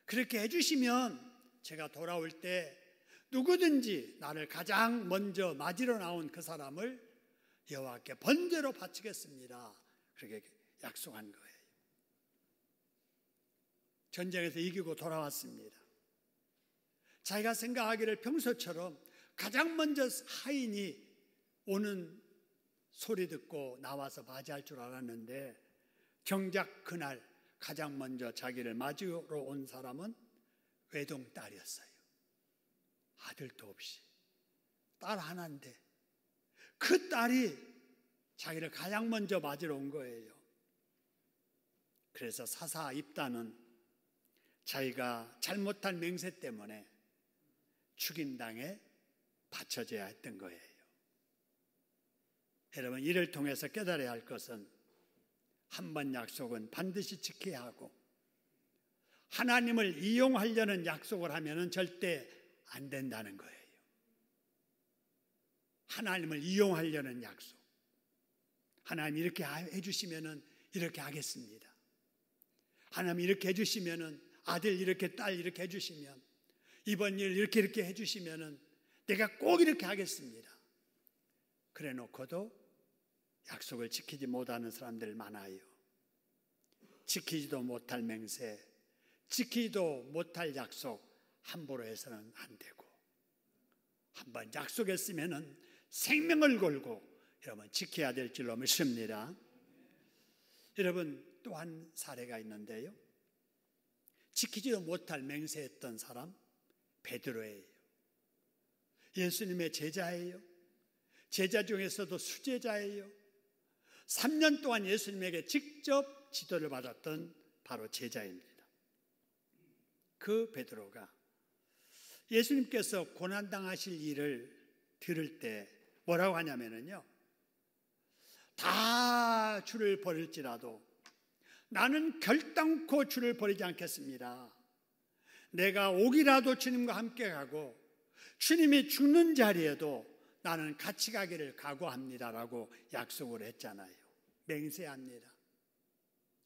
그렇게 해주시면 제가 돌아올 때 누구든지 나를 가장 먼저 맞으러 나온 그 사람을 여호와께 번제로 바치겠습니다. 그렇게 약속한 거예요. 전쟁에서 이기고 돌아왔습니다. 자기가 생각하기를 평소처럼 가장 먼저 하인이 오는 소리 듣고 나와서 맞이할 줄 알았는데 정작 그날 가장 먼저 자기를 맞으러 온 사람은 외동딸이었어요. 아들도 없이 딸 하나인데 그 딸이 자기를 가장 먼저 맞으러 온 거예요. 그래서 사사 입다는 자기가 잘못한 맹세 때문에 죽임당에 바쳐져야 했던 거예요. 여러분, 이를 통해서 깨달아야 할 것은 한 번 약속은 반드시 지켜야 하고 하나님을 이용하려는 약속을 하면은 절대 안 된다는 거예요. 하나님을 이용하려는 약속. 하나님 이렇게 해주시면은 이렇게 하겠습니다. 하나님 이렇게 해주시면은 아들 이렇게 딸 이렇게 해주시면 이번 일 이렇게 해주시면은 내가 꼭 이렇게 하겠습니다. 그래 놓고도 약속을 지키지 못하는 사람들 많아요. 지키지도 못할 맹세, 지키지도 못할 약속 함부로 해서는 안 되고 한번 약속했으면은 생명을 걸고 여러분 지켜야 될 줄로 믿습니다. 여러분, 또 한 사례가 있는데요. 지키지도 못할 맹세했던 사람 베드로예요. 예수님의 제자예요. 제자 중에서도 수제자예요. 3년 동안 예수님에게 직접 지도를 받았던 바로 제자입니다. 그 베드로가 예수님께서 고난당하실 일을 들을 때 뭐라고 하냐면요, 다 주를 버릴지라도 나는 결단코 주를 버리지 않겠습니다. 내가 옥이라도 주님과 함께 가고 주님이 죽는 자리에도 나는 같이 가기를 각오합니다라고 약속을 했잖아요. 맹세합니다.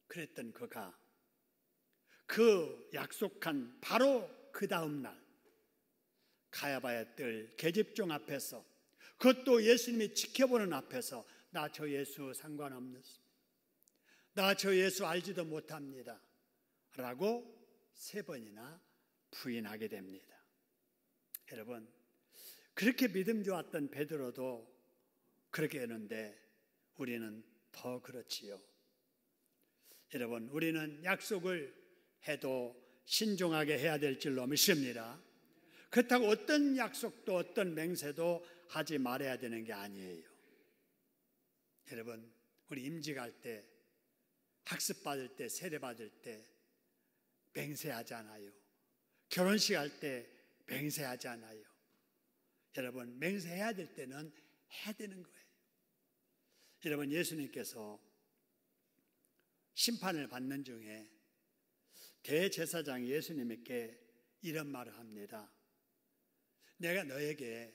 그랬던 그가 그 약속한 바로 그 다음 날 가야바의 뜰 계집종 앞에서, 그것도 예수님이 지켜보는 앞에서 나 저 예수 상관없습니다. 나 저 예수 알지도 못합니다. 라고 3번이나 부인하게 됩니다. 여러분, 그렇게 믿음 좋았던 베드로도 그렇게 했는데 우리는 더 그렇지요. 여러분, 우리는 약속을 해도 신중하게 해야 될 줄로 믿습니다. 그렇다고 어떤 약속도 어떤 맹세도 하지 말아야 되는 게 아니에요. 여러분, 우리 임직 할 때, 학습 받을 때, 세례 받을 때 맹세하잖아요. 결혼식 할 때 맹세하잖아요. 여러분, 맹세해야 될 때는 해야 되는 거예요. 여러분, 예수님께서 심판을 받는 중에 대제사장이 예수님께 이런 말을 합니다. 내가 너에게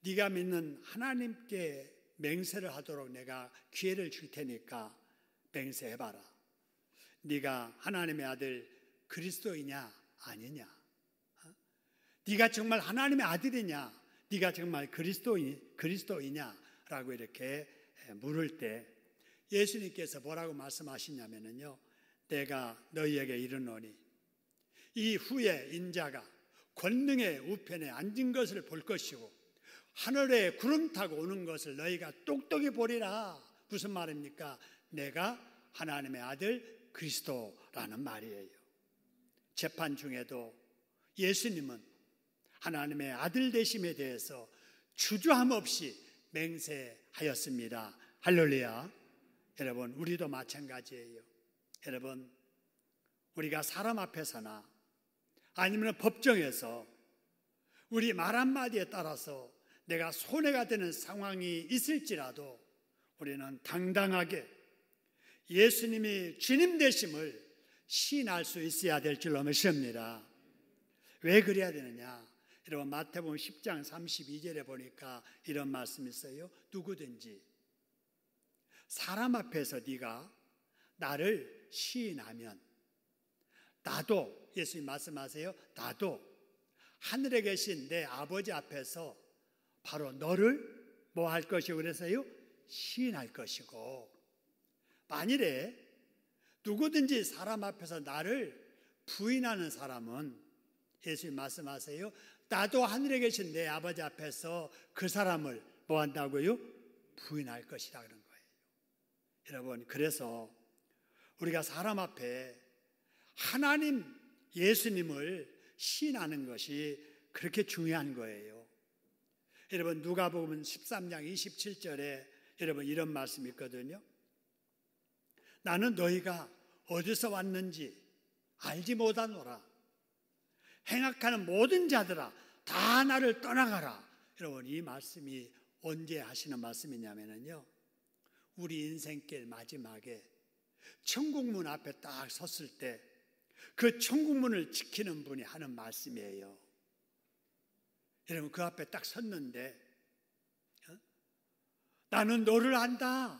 네가 믿는 하나님께 맹세를 하도록 내가 기회를 줄 테니까 맹세해봐라. 네가 하나님의 아들 그리스도이냐 아니냐? 네가 정말 하나님의 아들이냐? 네가 정말 그리스도이냐라고 이렇게 물을 때 예수님께서 뭐라고 말씀하시냐면요, 내가 너희에게 이르노니 이 후에 인자가 권능의 우편에 앉은 것을 볼 것이고 하늘에 구름 타고 오는 것을 너희가 똑똑히 보리라. 무슨 말입니까? 내가 하나님의 아들 그리스도라는 말이에요. 재판 중에도 예수님은 하나님의 아들 되심에 대해서 주저함 없이 맹세하였습니다. 할렐루야. 여러분, 우리도 마찬가지예요. 여러분, 우리가 사람 앞에서나 아니면 법정에서 우리 말 한마디에 따라서 내가 손해가 되는 상황이 있을지라도 우리는 당당하게 예수님이 주님 되심을 시인할 수 있어야 될 줄로 믿습니다. 왜 그래야 되느냐? 여러분 마태복음 10장 32절에 보니까 이런 말씀이 있어요. 누구든지 사람 앞에서 네가 나를 시인하면 나도, 예수님 말씀하세요, 나도 하늘에 계신 내 아버지 앞에서 바로 너를 뭐 할 것이고 그래서요? 시인할 것이고, 만일에 누구든지 사람 앞에서 나를 부인하는 사람은 예수님 말씀하세요, 나도 하늘에 계신 내 아버지 앞에서 그 사람을 뭐 한다고요? 부인할 것이다 그런 거예요. 여러분, 그래서 우리가 사람 앞에 하나님 예수님을 시인하는 것이 그렇게 중요한 거예요. 여러분 누가복음 13장 27절에 여러분 이런 말씀이 있거든요. 나는 너희가 어디서 왔는지 알지 못하노라. 행악하는 모든 자들아 다 나를 떠나가라. 여러분 이 말씀이 언제 하시는 말씀이냐면요, 우리 인생길 마지막에 천국문 앞에 딱 섰을 때 그 천국문을 지키는 분이 하는 말씀이에요. 여러분 그 앞에 딱 섰는데 나는 너를 안다.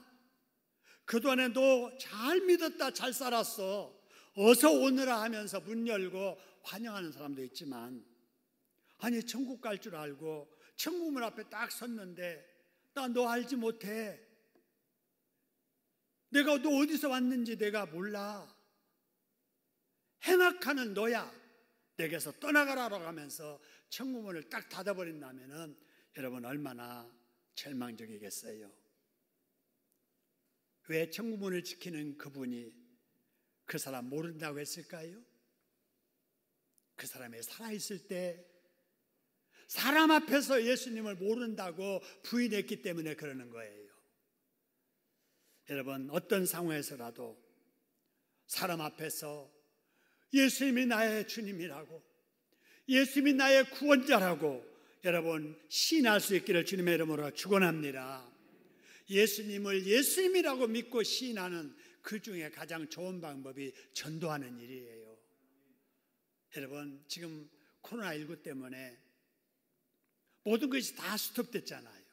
그동안에 너 잘 믿었다, 잘 살았어, 어서 오너라 하면서 문 열고 환영하는 사람도 있지만, 아니 천국 갈 줄 알고 천국문 앞에 딱 섰는데 나 너 알지 못해. 내가 너 어디서 왔는지 내가 몰라. 행악하는 너야. 내게서 떠나가라라고 하면서 천국문을 딱 닫아버린다면 여러분 얼마나 절망적이겠어요. 왜 천국문을 지키는 그분이 그 사람 모른다고 했을까요? 그 사람이 살아있을 때 사람 앞에서 예수님을 모른다고 부인했기 때문에 그러는 거예요. 여러분 어떤 상황에서라도 사람 앞에서 예수님이 나의 주님이라고, 예수님이 나의 구원자라고 여러분 시인할 수 있기를 주님의 이름으로 축원합니다. 예수님을 예수님이라고 믿고 시인하는 그 중에 가장 좋은 방법이 전도하는 일이에요. 여러분 지금 코로나19 때문에 모든 것이 다 스톱됐잖아요.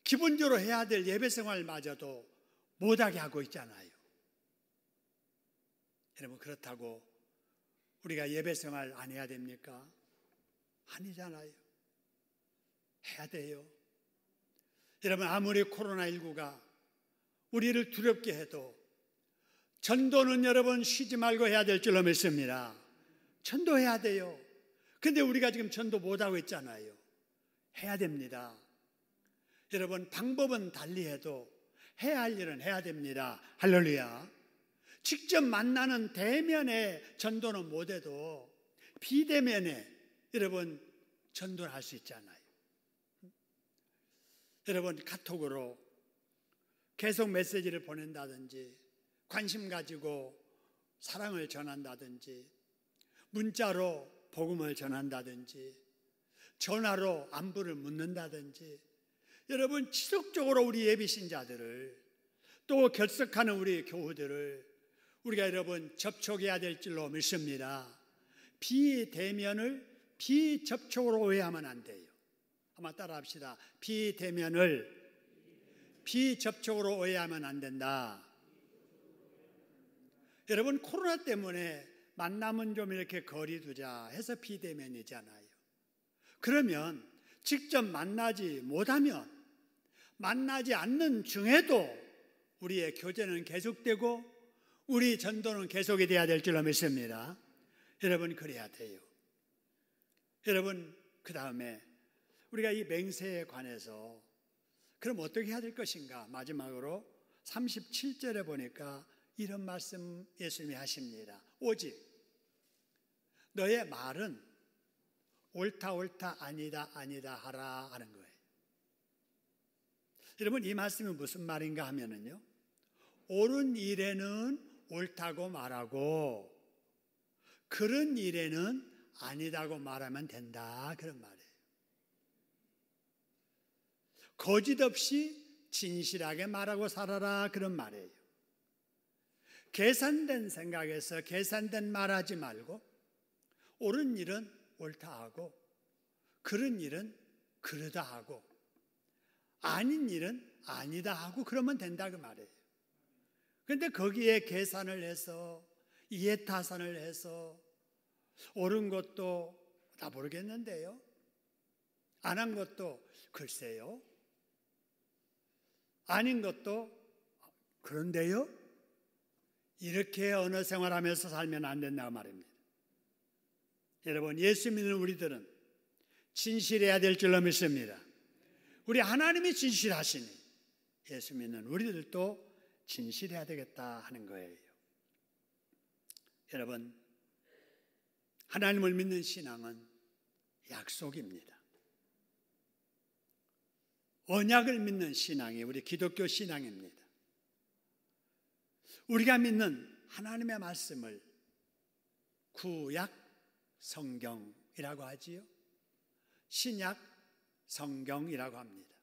기본적으로 해야 될 예배 생활마저도 못하게 하고 있잖아요. 여러분 그렇다고 우리가 예배 생활 안 해야 됩니까? 아니잖아요. 해야 돼요. 여러분 아무리 코로나19가 우리를 두렵게 해도 전도는 여러분 쉬지 말고 해야 될 줄로 믿습니다. 전도해야 돼요. 근데 우리가 지금 전도 못하고 있잖아요. 해야 됩니다. 여러분 방법은 달리해도 해야 할 일은 해야 됩니다. 할렐루야. 직접 만나는 대면의 전도는 못해도 비대면에 여러분 전도를 할 수 있잖아요. 여러분 카톡으로 계속 메시지를 보낸다든지, 관심 가지고 사랑을 전한다든지, 문자로 복음을 전한다든지, 전화로 안부를 묻는다든지, 여러분 지속적으로 우리 예비 신자들을 또 결석하는 우리 교우들을 우리가 여러분 접촉해야 될 줄로 믿습니다. 비대면을 비접촉으로 오해하면 안 돼요. 한번 따라 합시다. 비대면을 비접촉으로 오해하면 안 된다. 여러분 코로나 때문에 만남은 좀 이렇게 거리 두자 해서 비대면이잖아요. 그러면 직접 만나지 못하면 만나지 않는 중에도 우리의 교제는 계속되고 우리 전도는 계속이 돼야 될 줄로 믿습니다. 여러분 그래야 돼요. 여러분 그 다음에 우리가 이 맹세에 관해서 그럼 어떻게 해야 될 것인가? 마지막으로 37절에 보니까 이런 말씀 예수님이 하십니다. 오직 너의 말은 옳다 옳다 아니다 아니다 하라 하는 거예요. 여러분 이 말씀이 무슨 말인가 하면은요, 옳은 일에는 옳다고 말하고 그런 일에는 아니다고 말하면 된다 그런 말이에요. 거짓 없이 진실하게 말하고 살아라, 그런 말이에요. 계산된 생각에서 계산된 말하지 말고 옳은 일은 옳다 하고 그런 일은 그러다 하고 아닌 일은 아니다 하고 그러면 된다, 그 말이에요. 그런데 거기에 계산을 해서 이해타산을 해서 옳은 것도 다 모르겠는데요, 안 한 것도 글쎄요, 아닌 것도 그런데요, 이렇게 언어 생활하면서 살면 안 된다고 말입니다. 여러분, 예수 믿는 우리들은 진실해야 될 줄로 믿습니다. 우리 하나님이 진실하시니 예수 믿는 우리들도 진실해야 되겠다 하는 거예요. 여러분, 하나님을 믿는 신앙은 약속입니다. 언약을 믿는 신앙이 우리 기독교 신앙입니다. 우리가 믿는 하나님의 말씀을 구약 성경이라고 하지요. 신약 성경이라고 합니다.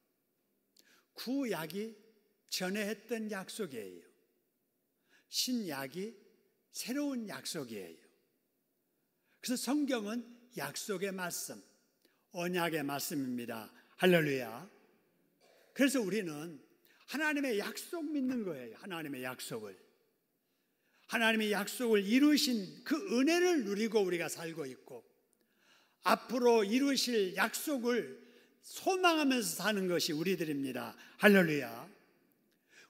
구약이 전에 했던 약속이에요. 신약이 새로운 약속이에요. 그래서 성경은 약속의 말씀, 언약의 말씀입니다. 할렐루야. 그래서 우리는 하나님의 약속 믿는 거예요. 하나님의 약속을. 하나님의 약속을 이루신 그 은혜를 누리고 우리가 살고 있고, 앞으로 이루실 약속을 소망하면서 사는 것이 우리들입니다. 할렐루야.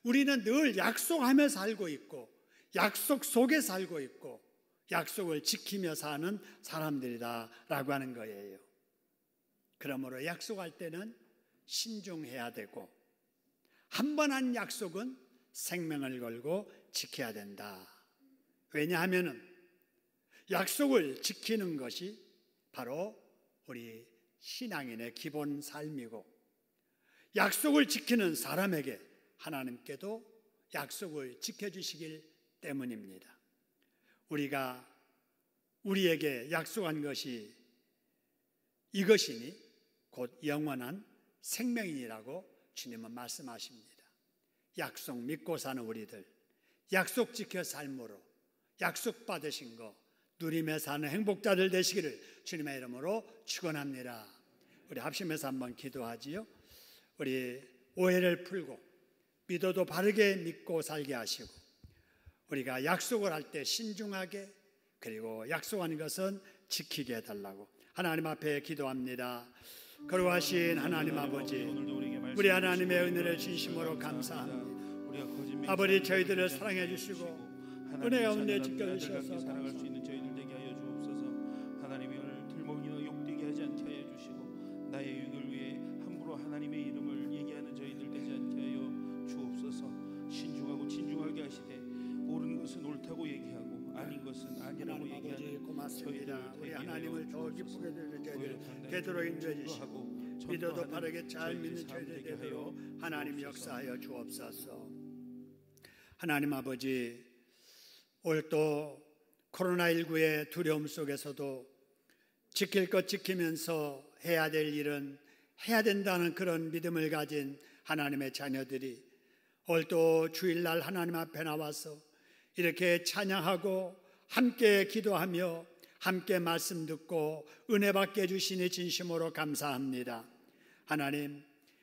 우리는 늘 약속하며 살고 있고 약속 속에 살고 있고 약속을 지키며 사는 사람들이다라고 하는 거예요. 그러므로 약속할 때는 신중해야 되고, 한 번 한 약속은 생명을 걸고 지켜야 된다. 왜냐하면 약속을 지키는 것이 바로 우리 신앙인의 기본 삶이고, 약속을 지키는 사람에게 하나님께도 약속을 지켜주시길 때문입니다. 우리가 우리에게 약속한 것이 이것이니 곧 영원한 생명이라고 주님은 말씀하십니다. 약속 믿고 사는 우리들, 약속 지켜 삶으로 약속 받으신 거 누리며 사는 행복자들 되시기를 주님의 이름으로 축원합니다. 우리 합심해서 한번 기도하지요. 우리 오해를 풀고 믿어도 바르게 믿고 살게 하시고, 우리가 약속을 할 때 신중하게, 그리고 약속한 것은 지키게 해달라고 하나님 앞에 기도합니다. 거룩하신 하나님 아버지, 우리 하나님의 은혜를 진심으로 감사합니다. 아버지, 저희들을 사랑해 주시고 은혜 가운데 지켜주셔서 살아갈 수 있는 저희들 되게 하여 주옵소서. 하나님의 은혜를 들먹이나 욕되게 하지 않게 하여 주시고, 나의 유익을 위해 함부로 하나님의 이름을 얘기하는 저희들 되지 않게 하여 주옵소서. 신중하고 진중하게 하시되 옳은 것은 옳다고 얘기하고 아닌 것은 아니라고 얘기하는 고맙습니다. 우리 하나님을 더 기쁘게 되는 저희들 되도록 인도해 주시고, 믿어도 바르게 잘 믿는 저희들 되도록 하나님 역사하여 주옵소서. 하나님 아버지, 올 또 코로나19의 두려움 속에서도 지킬 것 지키면서 해야 될 일은 해야 된다는 그런 믿음을 가진 하나님의 자녀들이 올 또 주일날 하나님 앞에 나와서 이렇게 찬양하고 함께 기도하며 함께 말씀 듣고 은혜 받게 해주시니 진심으로 감사합니다. 하나님,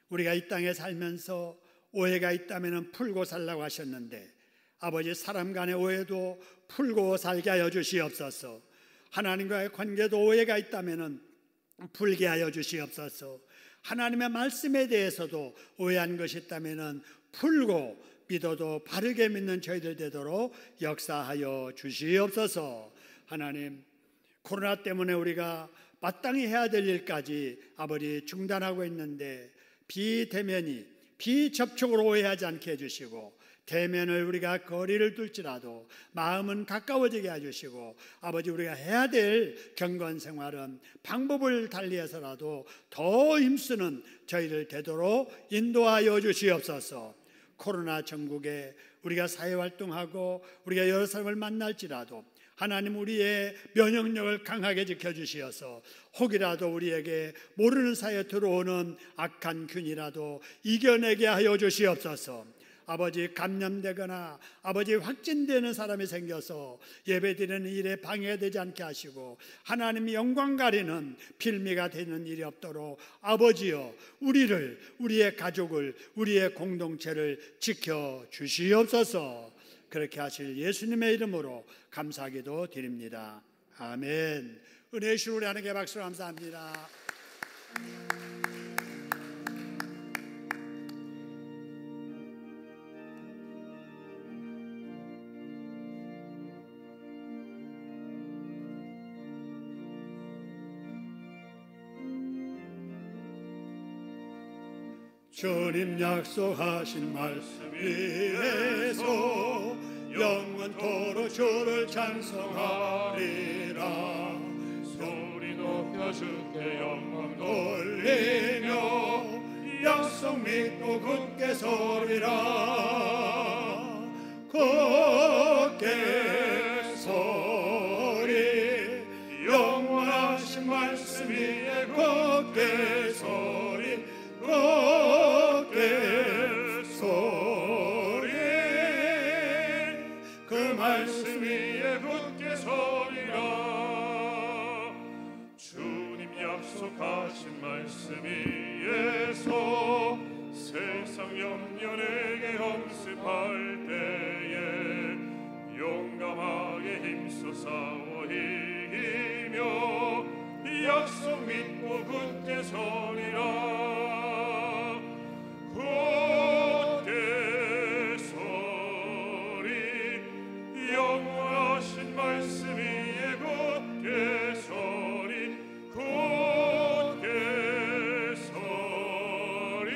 우리가 이 땅에 살면서 오해가 있다면 풀고 살라고 하셨는데, 아버지, 사람 간의 오해도 풀고 살게 하여 주시옵소서. 하나님과의 관계도 오해가 있다면 풀게 하여 주시옵소서. 하나님의 말씀에 대해서도 오해한 것이 있다면 풀고 믿어도 바르게 믿는 저희들 되도록 역사하여 주시옵소서. 하나님, 코로나 때문에 우리가 마땅히 해야 될 일까지 아버지 중단하고 있는데, 비대면이 비접촉으로 오해하지 않게 해주시고, 대면을 우리가 거리를 둘지라도 마음은 가까워지게 해주시고, 아버지, 우리가 해야 될 경건 생활은 방법을 달리해서라도 더 힘쓰는 저희들 되도록 인도하여 주시옵소서. 코로나 전국에 우리가 사회활동하고 우리가 여러 사람을 만날지라도 하나님 우리의 면역력을 강하게 지켜주시어서 혹이라도 우리에게 모르는 사이에 들어오는 악한 균이라도 이겨내게 하여 주시옵소서. 아버지 감염되거나 아버지 확진되는 사람이 생겨서 예배드리는 일에 방해되지 않게 하시고 하나님의 영광 가리는 빌미가 되는 일이 없도록 아버지여 우리를, 우리의 가족을, 우리의 공동체를 지켜주시옵소서. 그렇게 하실 예수님의 이름으로 감사하기도 드립니다. 아멘. 은혜의 주를 우리 하나님께 박수로 감사합니다. 주님 약속하신 말씀 위에서 영원토록 주를 찬송하리라. 소리 높여 주께 영광 돌리며 약속 믿고 굳게 서리라. 굳게 서리 영원하신 말씀 위에 굳게 서리 굳게 서리 그 말씀 위에 굳게 서리라. 주님 약속하신 말씀 위에서 세상 염려 내게 엄습할 때에 용감하게 힘써 싸워 이기며 약속 믿고 굳게 서리라. 굳게 서리 영원하신 말씀 위에 굳게 서리 굳게 서리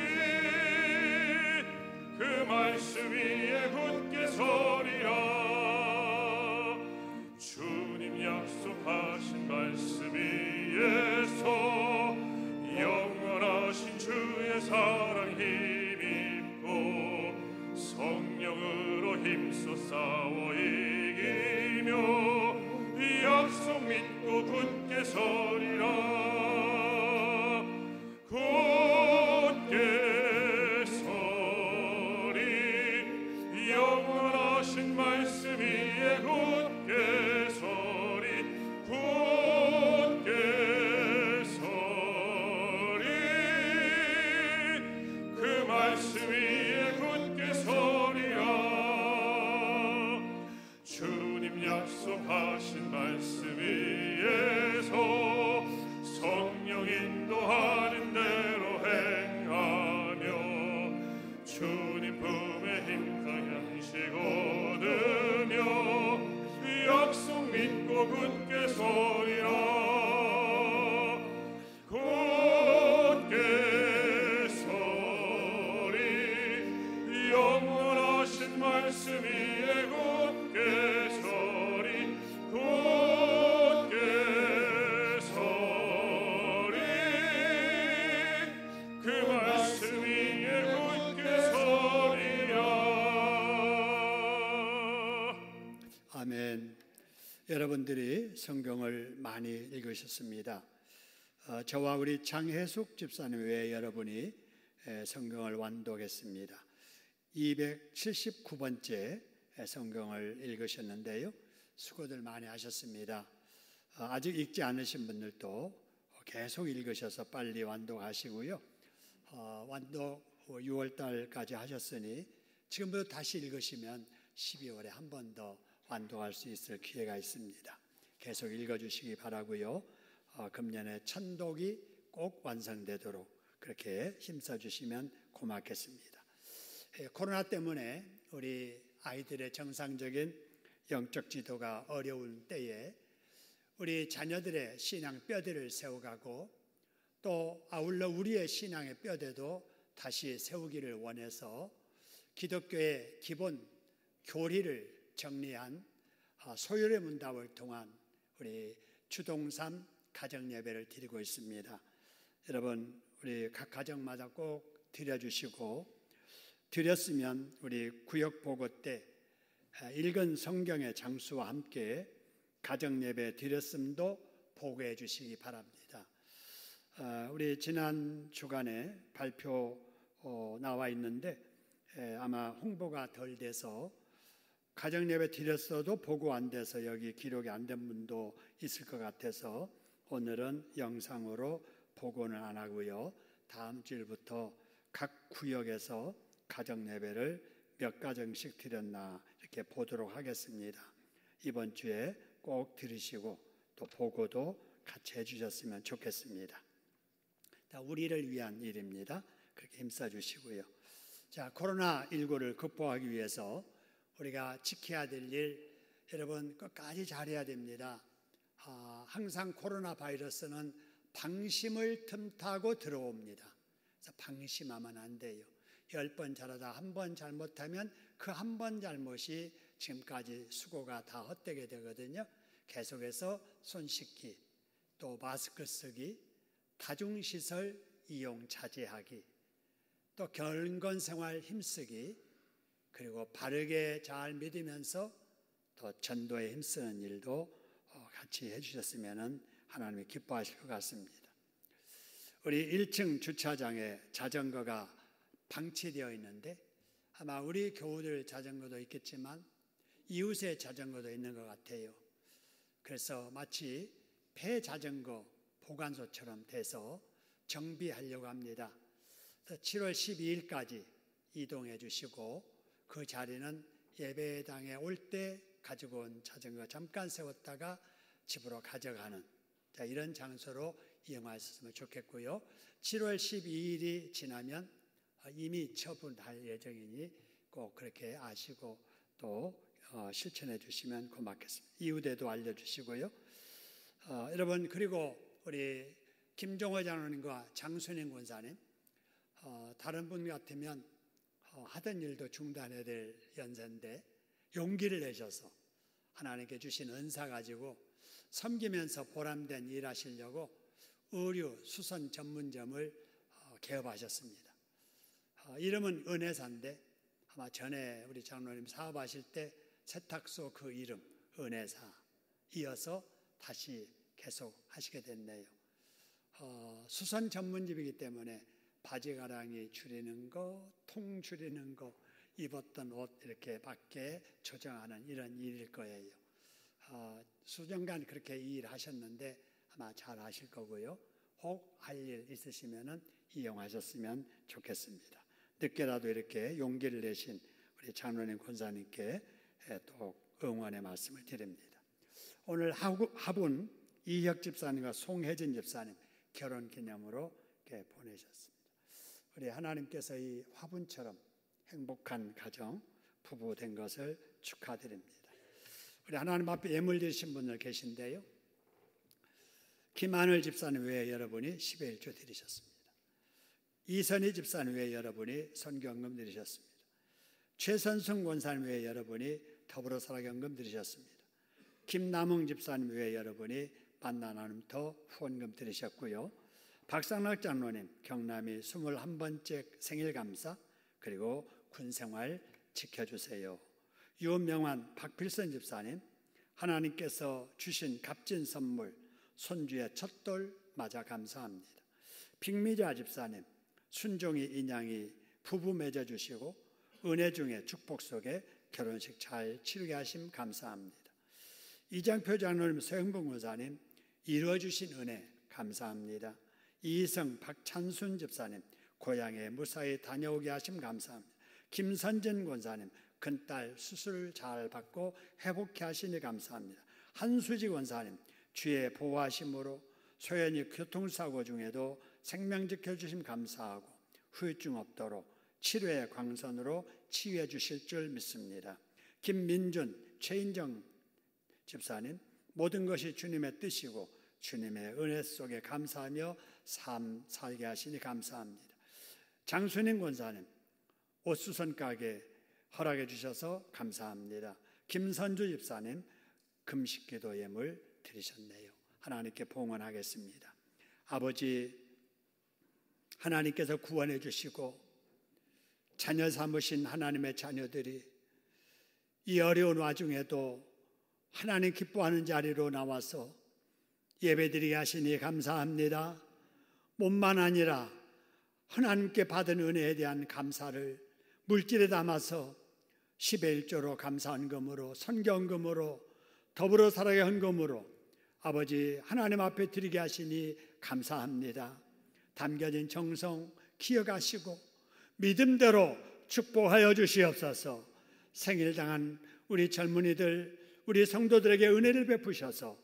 그 말씀 위에 굳게 서리라. 주님 약속하신 말씀 위에서 영원하신 주의 사랑 힘입고 성령으로 힘써 싸워 이기며 약속 믿고 굳게 서리라. 굳게 서리 영원하신 말씀 위에 굳게 서리 굳게 서리 그 말씀 위에 굳게 서리라. 주님 약속하신 말씀 위에서 성령 인도하는 대로 행하며 주님 품에 힘써 양식 얻으며 약속 믿고 굳게 서리라. 굳게 서리 영원하신 말씀 위에 굳게 서리 굳게 서리 그 말씀 위에 굳게 서리라. 아멘. 여러분들이 성경을 많이 읽으셨습니다. 저와 우리 장혜숙 집사님 외에 여러분이 성경을 완독했습니다. 279번째 성경을 읽으셨는데요. 수고들 많이 하셨습니다. 아직 읽지 않으신 분들도 계속 읽으셔서 빨리 완독하시고요. 완독 6월달까지 하셨으니 지금부터 다시 읽으시면 12월에 한 번 더 완독할 수 있을 기회가 있습니다. 계속 읽어주시기 바라고요. 금년에 천독이 꼭 완성되도록 그렇게 힘써주시면 고맙겠습니다. 코로나 때문에 우리 아이들의 정상적인 영적 지도가 어려운 때에 우리 자녀들의 신앙 뼈대를 세워가고 또 아울러 우리의 신앙의 뼈대도 다시 세우기를 원해서 기독교의 기본 교리를 정리한 소율의 문답을 통한 우리 주동삼 가정예배를 드리고 있습니다. 여러분 우리 각 가정마다 꼭 드려주시고 드렸으면 우리 구역보고 때 읽은 성경의 장수와 함께 가정 예배 드렸음도 보고해 주시기 바랍니다. 우리 지난 주간에 발표 나와 있는데 아마 홍보가 덜 돼서 가정 예배 드렸어도 보고 안 돼서 여기 기록이 안 된 분도 있을 것 같아서 오늘은 영상으로 보고는 안 하고요. 다음 주일부터 각 구역에서 가정 예배를 몇 가정씩 드렸나 이렇게 보도록 하겠습니다. 이번 주에 꼭 들으시고 또 보고도 같이 해주셨으면 좋겠습니다. 우리를 위한 일입니다. 그렇게 힘써 주시고요. 자, 코로나19를 극복하기 위해서 우리가 지켜야 될 일, 여러분 끝까지 잘해야 됩니다. 항상 코로나 바이러스는 방심을 틈타고 들어옵니다. 그래서 방심하면 안 돼요. 10번 잘하다 한 번 잘못하면 그 한 번 잘못이 지금까지 수고가 다 헛되게 되거든요. 계속해서 손 씻기, 또 마스크 쓰기, 다중시설 이용 자제하기, 또 경건생활 힘쓰기, 그리고 바르게 잘 믿으면서 또 전도에 힘쓰는 일도 같이 해주셨으면 하나님이 기뻐하실 것 같습니다. 우리 1층 주차장에 자전거가 방치되어 있는데 아마 우리 교우들 자전거도 있겠지만 이웃의 자전거도 있는 것 같아요. 그래서 마치 폐 자전거 보관소처럼 돼서 정비하려고 합니다. 7월 12일까지 이동해 주시고 그 자리는 예배당에 올 때 가지고 온 자전거 잠깐 세웠다가 집으로 가져가는 이런 장소로 이용하셨으면 좋겠고요. 7월 12일이 지나면 이미 처분할 예정이니 꼭 그렇게 아시고 또 실천해 주시면 고맙겠습니다. 이웃에도 알려주시고요. 여러분, 그리고 우리 김종호 장로님과 장순인 권사님, 다른 분 같으면 하던 일도 중단해야 될 연세인데 용기를 내셔서 하나님께 주신 은사 가지고 섬기면서 보람된 일하시려고 의류 수선 전문점을 개업하셨습니다. 이름은 은혜사인데 아마 전에 우리 장로님 사업하실 때 세탁소 그 이름 은혜사 이어서 다시 계속 하시게 됐네요. 수선 전문집이기 때문에 바지가랑이 줄이는 거, 통 줄이는 거, 입었던 옷 이렇게 밖에 조정하는 이런 일일 거예요. 수년간 그렇게 일하셨는데 아마 잘 하실 거고요. 혹 할 일 있으시면 이용하셨으면 좋겠습니다. 늦게라도 이렇게 용기를 내신 우리 장로님 권사님께 또 응원의 말씀을 드립니다. 오늘 화분 이혁 집사님과 송혜진 집사님 결혼 기념으로 이렇게 보내셨습니다. 우리 하나님께서 이 화분처럼 행복한 가정 부부 된 것을 축하드립니다. 우리 하나님 앞에 예물 드리신 분들 계신데요. 김하늘 집사님 외에 여러분이 10의 1조 드리셨습니다. 이선희 집사님 외에 여러분이 선교헌금 드리셨습니다. 최선승 권사님 외에 여러분이 더불어 살아경금 드리셨습니다. 김남흥 집사님 외에 여러분이 만나나눔터 후원금 드리셨고요. 박상락 장로님 경남이 21번째 생일 감사 그리고 군생활 지켜주세요. 유명한 박필선 집사님 하나님께서 주신 값진 선물 손주의 첫돌 맞아 감사합니다. 빅미자 집사님 순종이 인양이 부부 맺어주시고 은혜 중에 축복 속에 결혼식 잘 치르게 하심 감사합니다. 이장표 장로님 서영봉 권사님 이루어주신 은혜 감사합니다. 이희성 박찬순 집사님 고향에 무사히 다녀오게 하심 감사합니다. 김선진 권사님 큰딸 수술 잘 받고 회복케 하시니 감사합니다. 한수지 권사님 주의 보호하심으로 소연히 교통사고 중에도 생명 지켜주심 감사하고 후유증 없도록 치료의 광선으로 치유해 주실 줄 믿습니다. 김민준 최인정 집사님 모든 것이 주님의 뜻이고 주님의 은혜 속에 감사하며 삶 살게 하시니 감사합니다. 장순인 권사님 옷수선 가게 허락해 주셔서 감사합니다. 김선주 집사님 금식기도 예물 드리셨네요. 하나님께 봉헌하겠습니다. 아버지 하나님께서 구원해 주시고 자녀 삼으신 하나님의 자녀들이 이 어려운 와중에도 하나님 기뻐하는 자리로 나와서 예배드리게 하시니 감사합니다. 몸만 아니라 하나님께 받은 은혜에 대한 감사를 물질에 담아서 10의 1조로 감사헌금으로, 선경금으로, 더불어 살아가의 헌금으로 아버지 하나님 앞에 드리게 하시니 감사합니다. 담겨진 정성 기억하시고 믿음대로 축복하여 주시옵소서. 생일당한 우리 젊은이들, 우리 성도들에게 은혜를 베푸셔서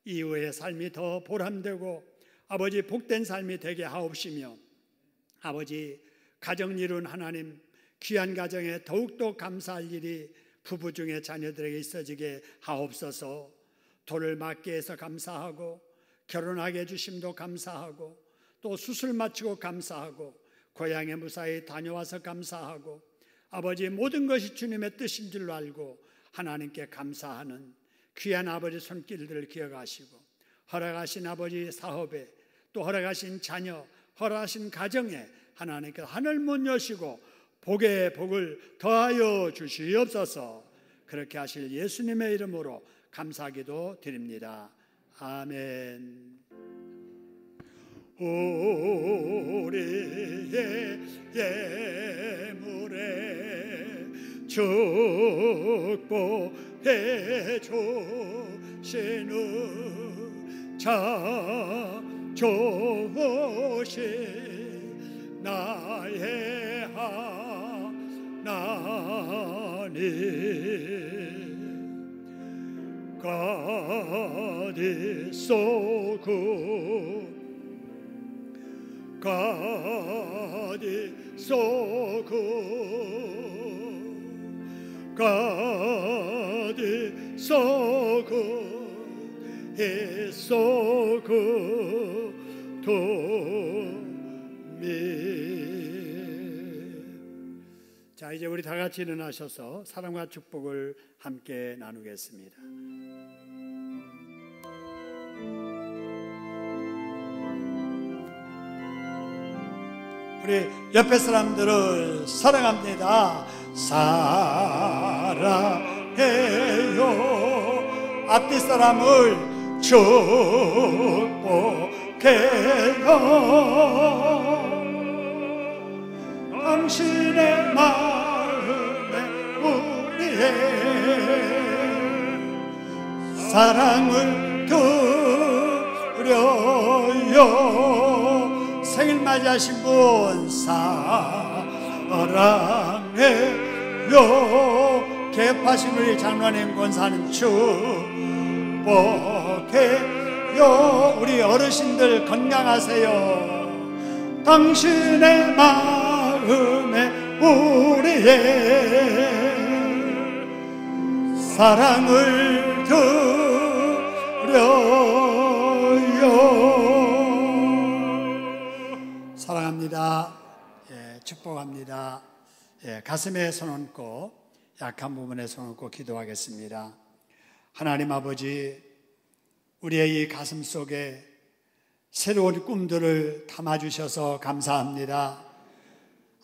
이후의 삶이 더 보람되고 아버지 복된 삶이 되게 하옵시며, 아버지 가정 이룬 하나님 귀한 가정에 더욱더 감사할 일이 부부 중에 자녀들에게 있어지게 하옵소서. 돌을 맞게 해서 감사하고, 결혼하게 해주심도 감사하고, 또 수술 마치고 감사하고, 고향에 무사히 다녀와서 감사하고, 아버지 모든 것이 주님의 뜻인 줄로 알고 하나님께 감사하는 귀한 아버지 손길들을 기억하시고, 허락하신 아버지 사업에, 또 허락하신 자녀, 허락하신 가정에 하나님께서 하늘 문 여시고 복에 복을 더하여 주시옵소서. 그렇게 하실 예수님의 이름으로 감사기도 드립니다. 아멘. 우리의 예물에 축복해 주시는 참 좋으신 나의 하나님, God is so good, God is so good, God is so good, He's so good to me. 자, 이제 우리 다 같이 일어나셔서 사랑과 축복을 함께 나누겠습니다. 우리 옆에 사람들을 사랑합니다. 사랑해요. 앞뒤 사람을 축복해요. 당신의 마음에 우리의 사랑을 드려요. 생일 맞이하신 분 사랑해요. 개업하신 우리 장로님 권사님 축복해요. 우리 어르신들 건강하세요. 당신의 마음에 우리의 사랑을 드려요. 사랑합니다. 축복합니다. 가슴에 손 얹고, 약한 부분에 손 얹고 기도하겠습니다. 하나님 아버지, 우리의 이 가슴 속에 새로운 꿈들을 담아주셔서 감사합니다.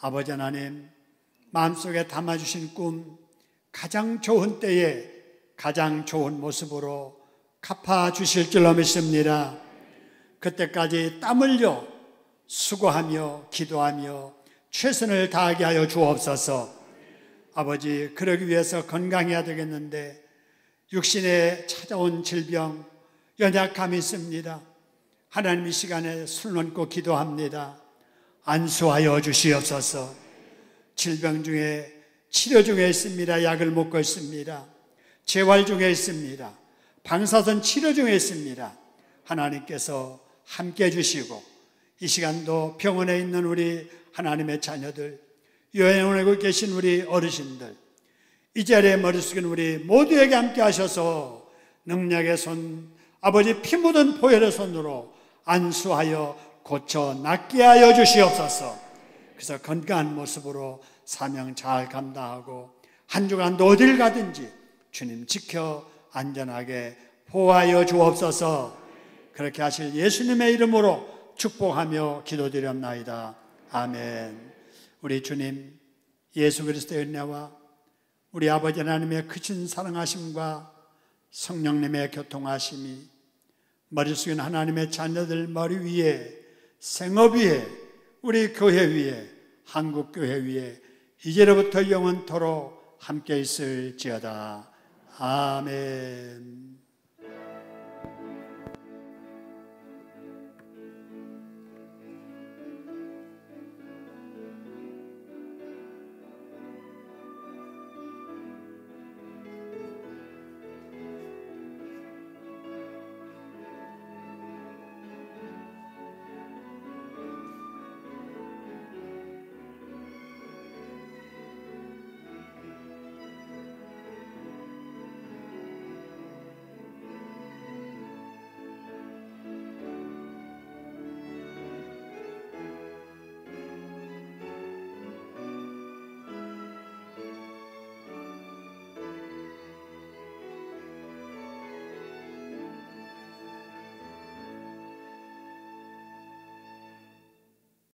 아버지 하나님, 마음속에 담아주신 꿈, 가장 좋은 때에 가장 좋은 모습으로 갚아주실 줄로 믿습니다. 그때까지 땀 흘려 수고하며 기도하며 최선을 다하게 하여 주옵소서. 아버지, 그러기 위해서 건강해야 되겠는데 육신에 찾아온 질병, 연약함이 있습니다. 하나님, 이 시간에 손 얹고 기도합니다. 안수하여 주시옵소서. 질병 중에, 치료 중에 있습니다. 약을 먹고 있습니다. 재활 중에 있습니다. 방사선 치료 중에 있습니다. 하나님께서 함께 해주시고, 이 시간도 병원에 있는 우리 하나님의 자녀들, 여행을 하고 계신 우리 어르신들, 이 자리에 머리 숙인 우리 모두에게 함께 하셔서 능력의 손, 아버지 피 묻은 보혈의 손으로 안수하여 고쳐 낫게 하여 주시옵소서. 그래서 건강한 모습으로 사명 잘 감당하고 한 주간도 어딜 가든지 주님 지켜 안전하게 보호하여 주옵소서. 그렇게 하실 예수님의 이름으로 축복하며 기도드렸나이다. 아멘. 우리 주님 예수 그리스도의 은혜와 우리 아버지 하나님의 크신 사랑하심과 성령님의 교통하심이 머리 숙인 하나님의 자녀들 머리 위에, 생업 위에, 우리 교회 위에, 한국교회 위에 이제로부터 영원토록 함께 있을지어다. 아멘.